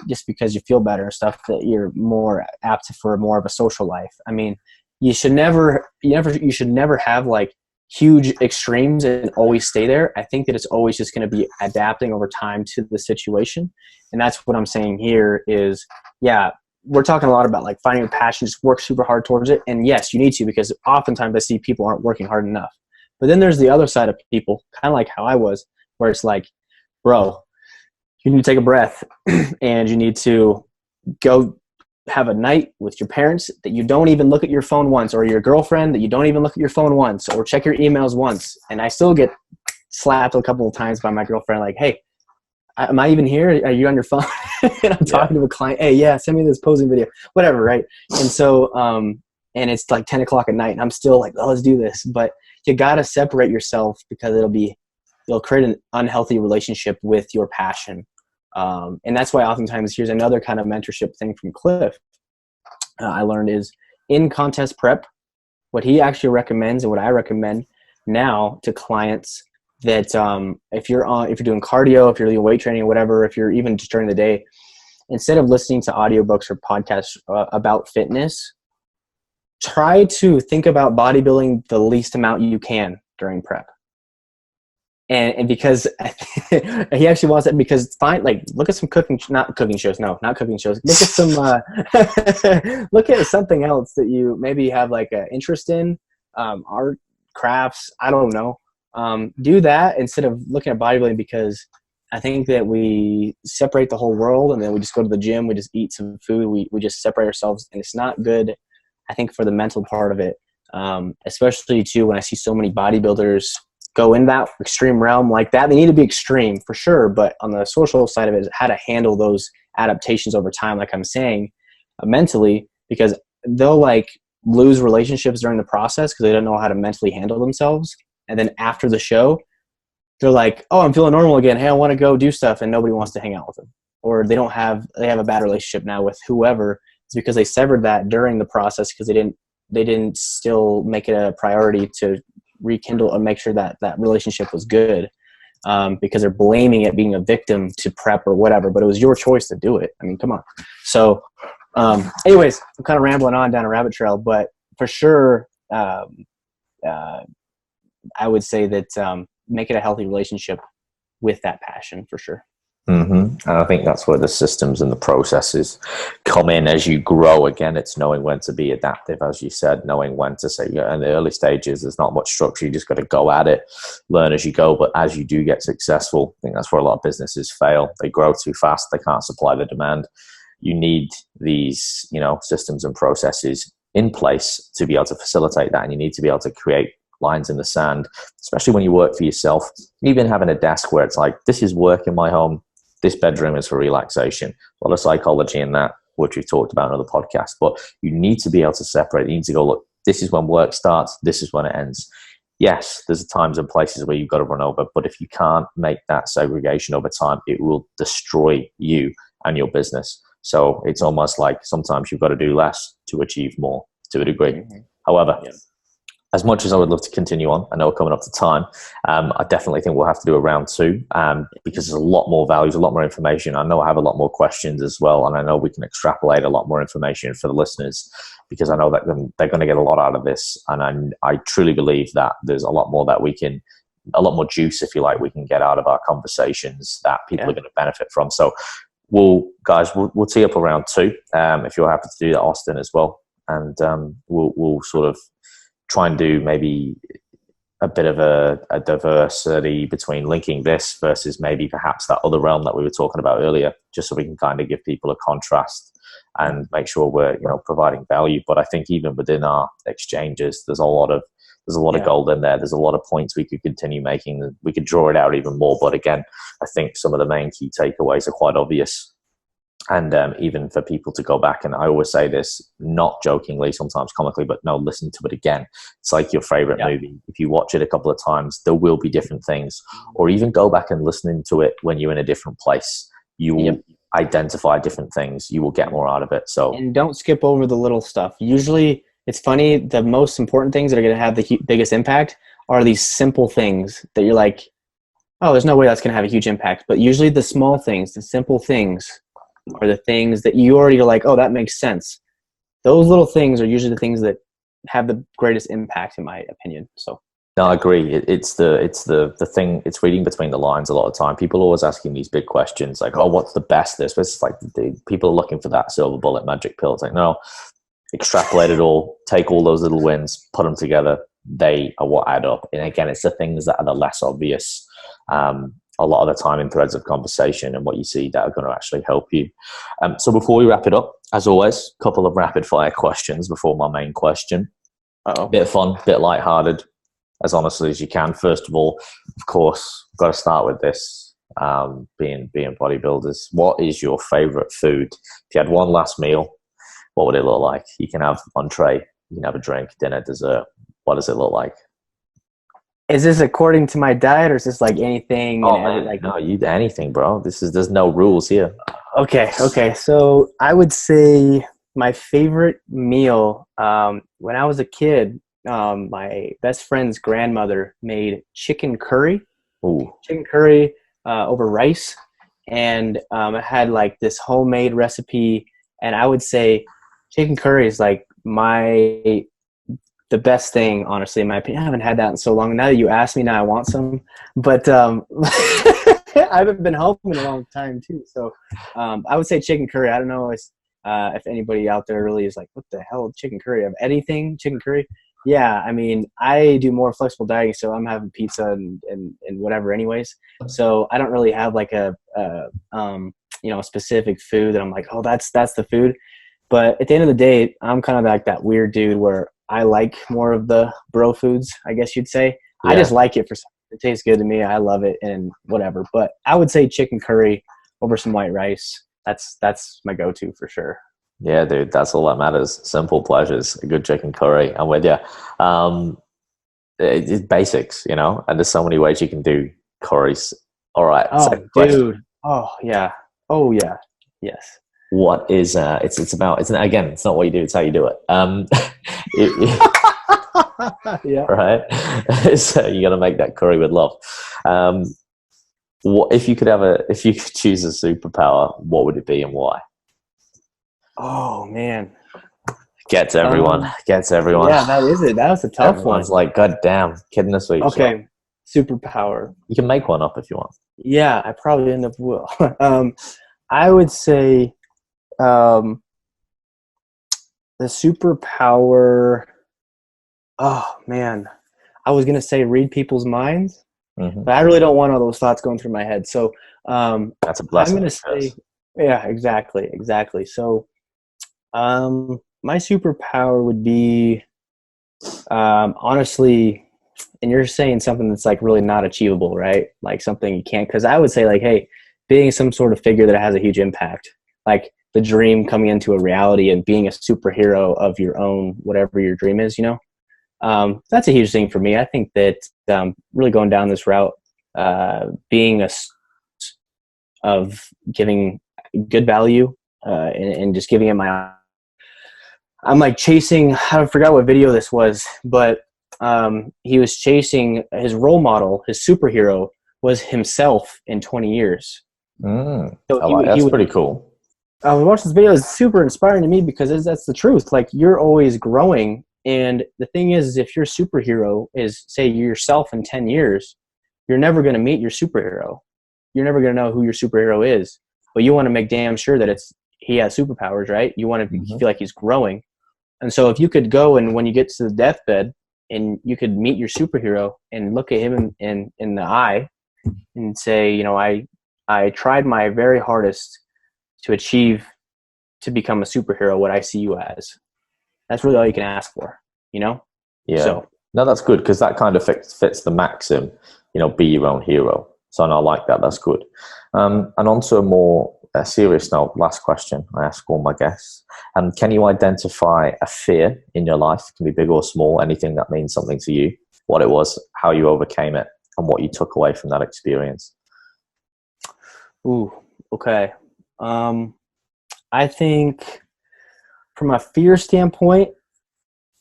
just because you feel better and stuff that you're more apt for more of a social life. I mean, you should never have like huge extremes and always stay there. I think that it's always just going to be adapting over time to the situation. And that's what I'm saying here is, yeah, we're talking a lot about like finding a passion, just work super hard towards it. And yes, you need to, because oftentimes I see people aren't working hard enough. But then there's the other side of people, kind of like how I was, where it's like, bro, you need to take a breath and you need to go have a night with your parents that you don't even look at your phone once, or your girlfriend that you don't even look at your phone once, or check your emails once. And I still get slapped a couple of times by my girlfriend, like, hey, am I even here? Are you on your phone? And I'm talking to a client. Hey, yeah, send me this posing video, whatever. Right. And so, and it's like 10 o'clock at night and I'm still like, oh, let's do this. But you got to separate yourself, because it'll create an unhealthy relationship with your passion. And that's why oftentimes, here's another kind of mentorship thing from Cliff I learned is in contest prep, what he actually recommends and what I recommend now to clients, that if you're doing cardio, if you're doing weight training or whatever, if you're even just during the day, instead of listening to audiobooks or podcasts about fitness, try to think about bodybuilding the least amount you can during prep. And because he actually wants that, because look at some not cooking shows. Look at some, look at something else that you maybe have like an interest in, art, crafts, I don't know. Do that instead of looking at bodybuilding, because I think that we separate the whole world and then we just go to the gym, we just eat some food, we just separate ourselves, and it's not good, I think, for the mental part of it. Especially too, when I see so many bodybuilders go in that extreme realm like that. They need to be extreme for sure, but on the social side of it is how to handle those adaptations over time, like I'm saying, mentally, because they'll like lose relationships during the process because they don't know how to mentally handle themselves. And then after the show, they're like, oh, I'm feeling normal again. Hey, I want to go do stuff. And nobody wants to hang out with them. Or they have a bad relationship now with whoever. It's because they severed that during the process, because they didn't still make it a priority to rekindle and make sure that that relationship was good, because they're blaming it being a victim to prep or whatever, but it was your choice to do it. I mean, come on. So anyways, I'm kind of rambling on down a rabbit trail, but for sure, I would say that make it a healthy relationship with that passion for sure. Mm-hmm. And I think that's where the systems and the processes come in as you grow. Again, it's knowing when to be adaptive, as you said, knowing when to say, in the early stages, there's not much structure. You just got to go at it, learn as you go. But as you do get successful, I think that's where a lot of businesses fail. They grow too fast. They can't supply the demand. You need these, systems and processes in place to be able to facilitate that. And you need to be able to create lines in the sand, especially when you work for yourself. Even having a desk where it's like, this is work in my home, this bedroom is for relaxation. A lot of psychology in that, which we've talked about in other podcasts. But you need to be able to separate. You need to go, look, this is when work starts, this is when it ends. Yes, there's times and places where you've got to run over, but if you can't make that segregation over time, it will destroy you and your business. So it's almost like sometimes you've got to do less to achieve more, to a degree. Mm-hmm. However, as much as I would love to continue on, I know we're coming up to time. I definitely think we'll have to do a round 2 because there's a lot more values, a lot more information. I know I have a lot more questions as well, and I know we can extrapolate a lot more information for the listeners, because I know that they're going to get a lot out of this. And I truly believe that there's a lot more a lot more juice, if you like, we can get out of our conversations that people are going to benefit from. So we'll tee up a round 2 if you're happy to do that, Austen, as well. And we'll sort of try and do maybe a bit of a diversity between linking this versus maybe perhaps that other realm that we were talking about earlier, just so we can kind of give people a contrast and make sure we're providing value. But I think even within our exchanges, there's a lot of gold in there. There's a lot of points we could continue making. We could draw it out even more. But again, I think some of the main key takeaways are quite obvious. And even for people to go back, and I always say this, not jokingly, sometimes comically, but no, listen to it again. It's like your favorite movie. If you watch it a couple of times, there will be different things. Or even go back and listen to it when you're in a different place. You will identify different things. You will get more out of it. And don't skip over the little stuff. Usually, it's funny, the most important things that are going to have the biggest impact are these simple things that you're like, oh, there's no way that's going to have a huge impact. But usually the small things, the simple things, are the things that you already are like, oh, that makes sense. Those little things are usually the things that have the greatest impact, in my opinion. So No, I agree. It's the thing. It's reading between the lines a lot of time. People are always asking these big questions like, "Oh, what's the best this?" But it's like people are looking for that silver bullet magic pill. It's like, no, extrapolate it all, take all those little wins, put them together. They are what add up. And again, it's the things that are the less obvious a lot of the time in threads of conversation and what you see that are going to actually help you. So before we wrap it up, as always, a couple of rapid fire questions before my main question. Uh-oh. Bit fun, bit lighthearted, as honestly as you can. First of all, of course, got to start with this. Being bodybuilders, what is your favorite food? If you had one last meal, what would it look like? You can have entree, you can have a drink, dinner, dessert. What does it look like? Is this according to my diet, or is this like anything? Oh And man, like, no, you anything, bro. There's no rules here. okay. So I would say my favorite meal when I was a kid, my best friend's grandmother made chicken curry. Ooh, Chicken curry over rice, and it had like this homemade recipe. And I would say chicken curry is like the best thing, honestly, in my opinion. I haven't had that in so long. Now that you ask me, now I want some. But I haven't been home in a long time too. So I would say chicken curry. I don't know if anybody out there really is like, what the hell, chicken curry? Of anything, chicken curry? Yeah, I mean, I do more flexible dieting, so I'm having pizza and whatever anyways. So I don't really have like a specific food that I'm like, oh, that's the food. But at the end of the day, I'm kind of like that weird dude where I like more of the bro foods, I guess you'd say. yeah. I just like it for something. It tastes good to me. I love it and whatever. But I would say chicken curry over some white rice. That's my go-to for sure. Yeah, dude, that's all that matters. Simple pleasures, a good chicken curry. I'm with you. It's basics, and there's so many ways you can do curries. All right, Oh, second question. dude. Oh, yeah. Oh, yeah. Yes. What is it's about? Again, it's not what you do; it's how you do it. Yeah. Right. So you got to make that curry with love. What if you could choose a superpower? What would it be and why? Oh, man. Gets everyone. Gets everyone. Yeah, that is it. That was a tough Everyone's one. like, God damn, kid in the sweet shop. Okay. Superpower. You can make one up if you want. Yeah, I probably end up will. I would say the superpower. Oh man, I was gonna say read people's minds, but I really don't want all those thoughts going through my head. So that's a blessing. I'm gonna say, yeah, exactly. So my superpower would be honestly, and you're saying something that's like really not achievable, right? Like something you can't. Because I would say like, hey, being some sort of figure that has a huge impact, like the dream coming into a reality and being a superhero of your own, whatever your dream is, that's a huge thing for me. I think that really going down this route, being of giving good value and just giving it I'm like chasing, I forgot what video this was, but he was chasing his role model, his superhero was himself in 20 years. So that's pretty cool. I was watching this video. It's super inspiring to me because that's the truth. Like you're always growing. And the thing is if your superhero is, say, yourself in 10 years, you're never going to meet your superhero. You're never going to know who your superhero is. But you want to make damn sure that he has superpowers, right? You want to feel like he's growing. And so if you could go and when you get to the deathbed and you could meet your superhero and look at him in the eye and say, I tried my very hardest to become a superhero, what I see you as. That's really all you can ask for, Yeah. So, no, that's good because that kind of fits the maxim, be your own hero. So I like that. That's good. And on to a more serious note, last question I ask all my guests. Can you identify a fear in your life? It can be big or small, anything that means something to you, what it was, how you overcame it, and what you took away from that experience. Ooh, okay. I think from a fear standpoint,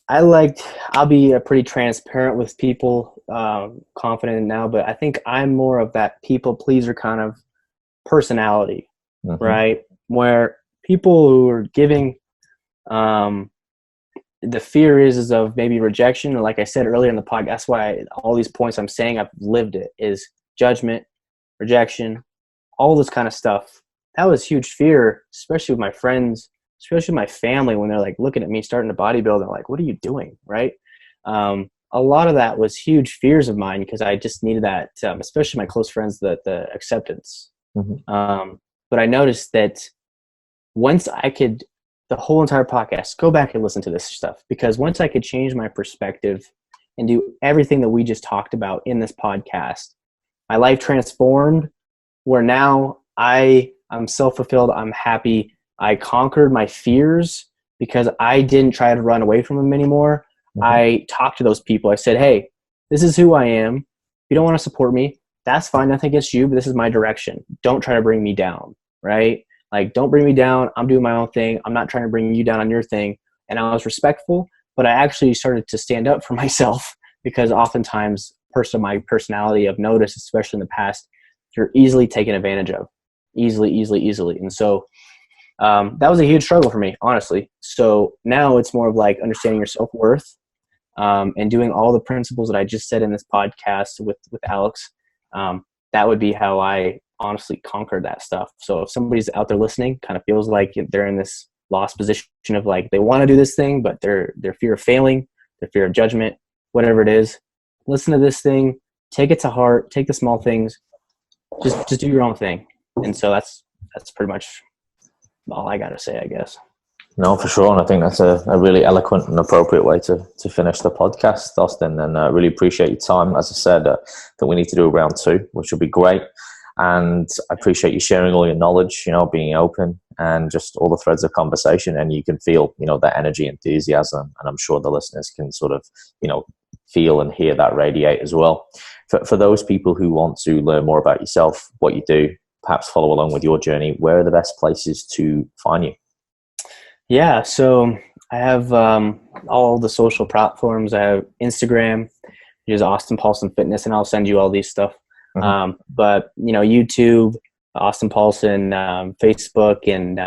I'll be pretty transparent with people, confident now, but I think I'm more of that people pleaser kind of personality, right? Where people who are giving, the fear is of maybe rejection. And like I said earlier in the podcast, that's why all these points I'm saying, I've lived it, is judgment, rejection, all this kind of stuff. That was huge fear, especially with my friends, especially my family, when they're like looking at me starting to bodybuild. They're like, what are you doing? Right. A lot of that was huge fears of mine because I just needed that, especially my close friends, the acceptance. But I noticed that once I could, the whole entire podcast, go back and listen to this stuff, because once I could change my perspective and do everything that we just talked about in this podcast, my life transformed, where now I'm self-fulfilled. I'm happy. I conquered my fears because I didn't try to run away from them anymore. I talked to those people. I said, hey, this is who I am. If you don't want to support me, that's fine. Nothing against you, but this is my direction. Don't try to bring me down, right? Like, don't bring me down. I'm doing my own thing. I'm not trying to bring you down on your thing. And I was respectful, but I actually started to stand up for myself, because oftentimes my personality, I've noticed, especially in the past, you're easily taken advantage of. Easily. And so that was a huge struggle for me, honestly. So now it's more of like understanding your self-worth, and doing all the principles that I just said in this podcast with Alex. That would be how I honestly conquered that stuff. So if somebody's out there listening, kind of feels like they're in this lost position of like, they want to do this thing, but their fear of failing, their fear of judgment, whatever it is, listen to this thing, take it to heart, take the small things, just do your own thing. And so that's pretty much all I got to say, I guess. No, for sure. And I think that's a really eloquent and appropriate way to finish the podcast, Austen. And I really appreciate your time. As I said, that we need to do a round 2, which will be great. And I appreciate you sharing all your knowledge, being open, and just all the threads of conversation. And you can feel, that energy, enthusiasm. And I'm sure the listeners can sort of, feel and hear that radiate as well. For those people who want to learn more about yourself, what you do, perhaps follow along with your journey, where are the best places to find you? Yeah, so I have all the social platforms. I have Instagram, which is Austen Paulsen Fitness, and I'll send you all these stuff. But, YouTube, Austen Paulsen, Facebook, and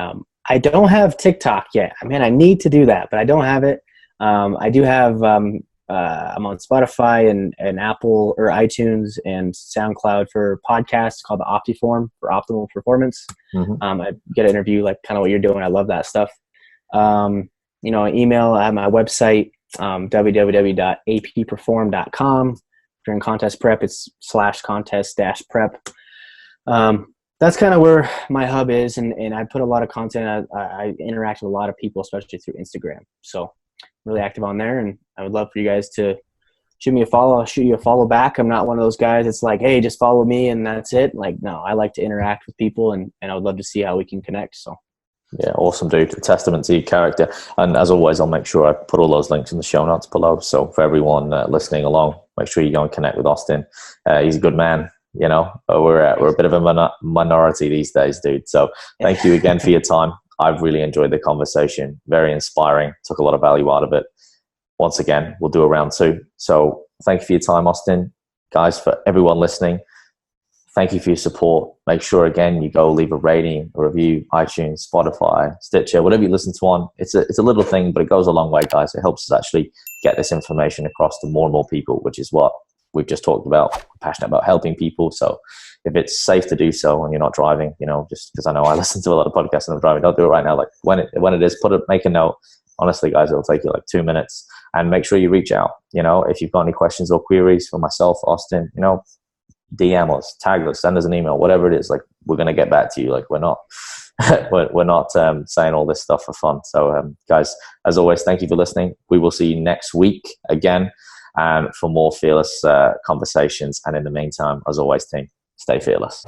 I don't have TikTok yet. I mean, I need to do that, but I don't have it. I do have, I'm on Spotify and Apple or iTunes and SoundCloud for podcasts called the Optiform for optimal performance. I get an interview like kind of what you're doing. I love that stuff. Email, I have my website, www.apperform.com. During contest prep, it's /contest-prep. That's kind of where my hub is. And I put a lot of content. I interact with a lot of people, especially through Instagram. So I'm really active on there, and I would love for you guys to shoot me a follow. I'll shoot you a follow back. I'm not one of those guys that's like, hey, just follow me and that's it. Like, no, I like to interact with people, and I would love to see how we can connect. So. Yeah, awesome, dude. A testament to your character. And as always, I'll make sure I put all those links in the show notes below. So for everyone listening along, make sure you go and connect with Austen. He's a good man, We're a bit of a minority these days, dude. So thank you again for your time. I've really enjoyed the conversation. Very inspiring. Took a lot of value out of it. Once again, we'll do a round 2. So thank you for your time, Austen. Guys, for everyone listening, thank you for your support. Make sure, again, you go leave a rating, a review, iTunes, Spotify, Stitcher, whatever you listen to on. It's a little thing, but it goes a long way, guys. It helps us actually get this information across to more and more people, which is what we've just talked about. I'm passionate about helping people. So if it's safe to do so and you're not driving, just because I know I listen to a lot of podcasts and I'm driving, don't do it right now. Like when it is, make a note. Honestly, guys, it'll take you like 2 minutes, and make sure you reach out. If you've got any questions or queries for myself, Austen, DM us, tag us, send us an email, whatever it is. Like, we're going to get back to you. Like, we're not saying all this stuff for fun. So guys, as always, thank you for listening. We will see you next week again, for more fearless conversations. And in the meantime, as always, team, stay fearless.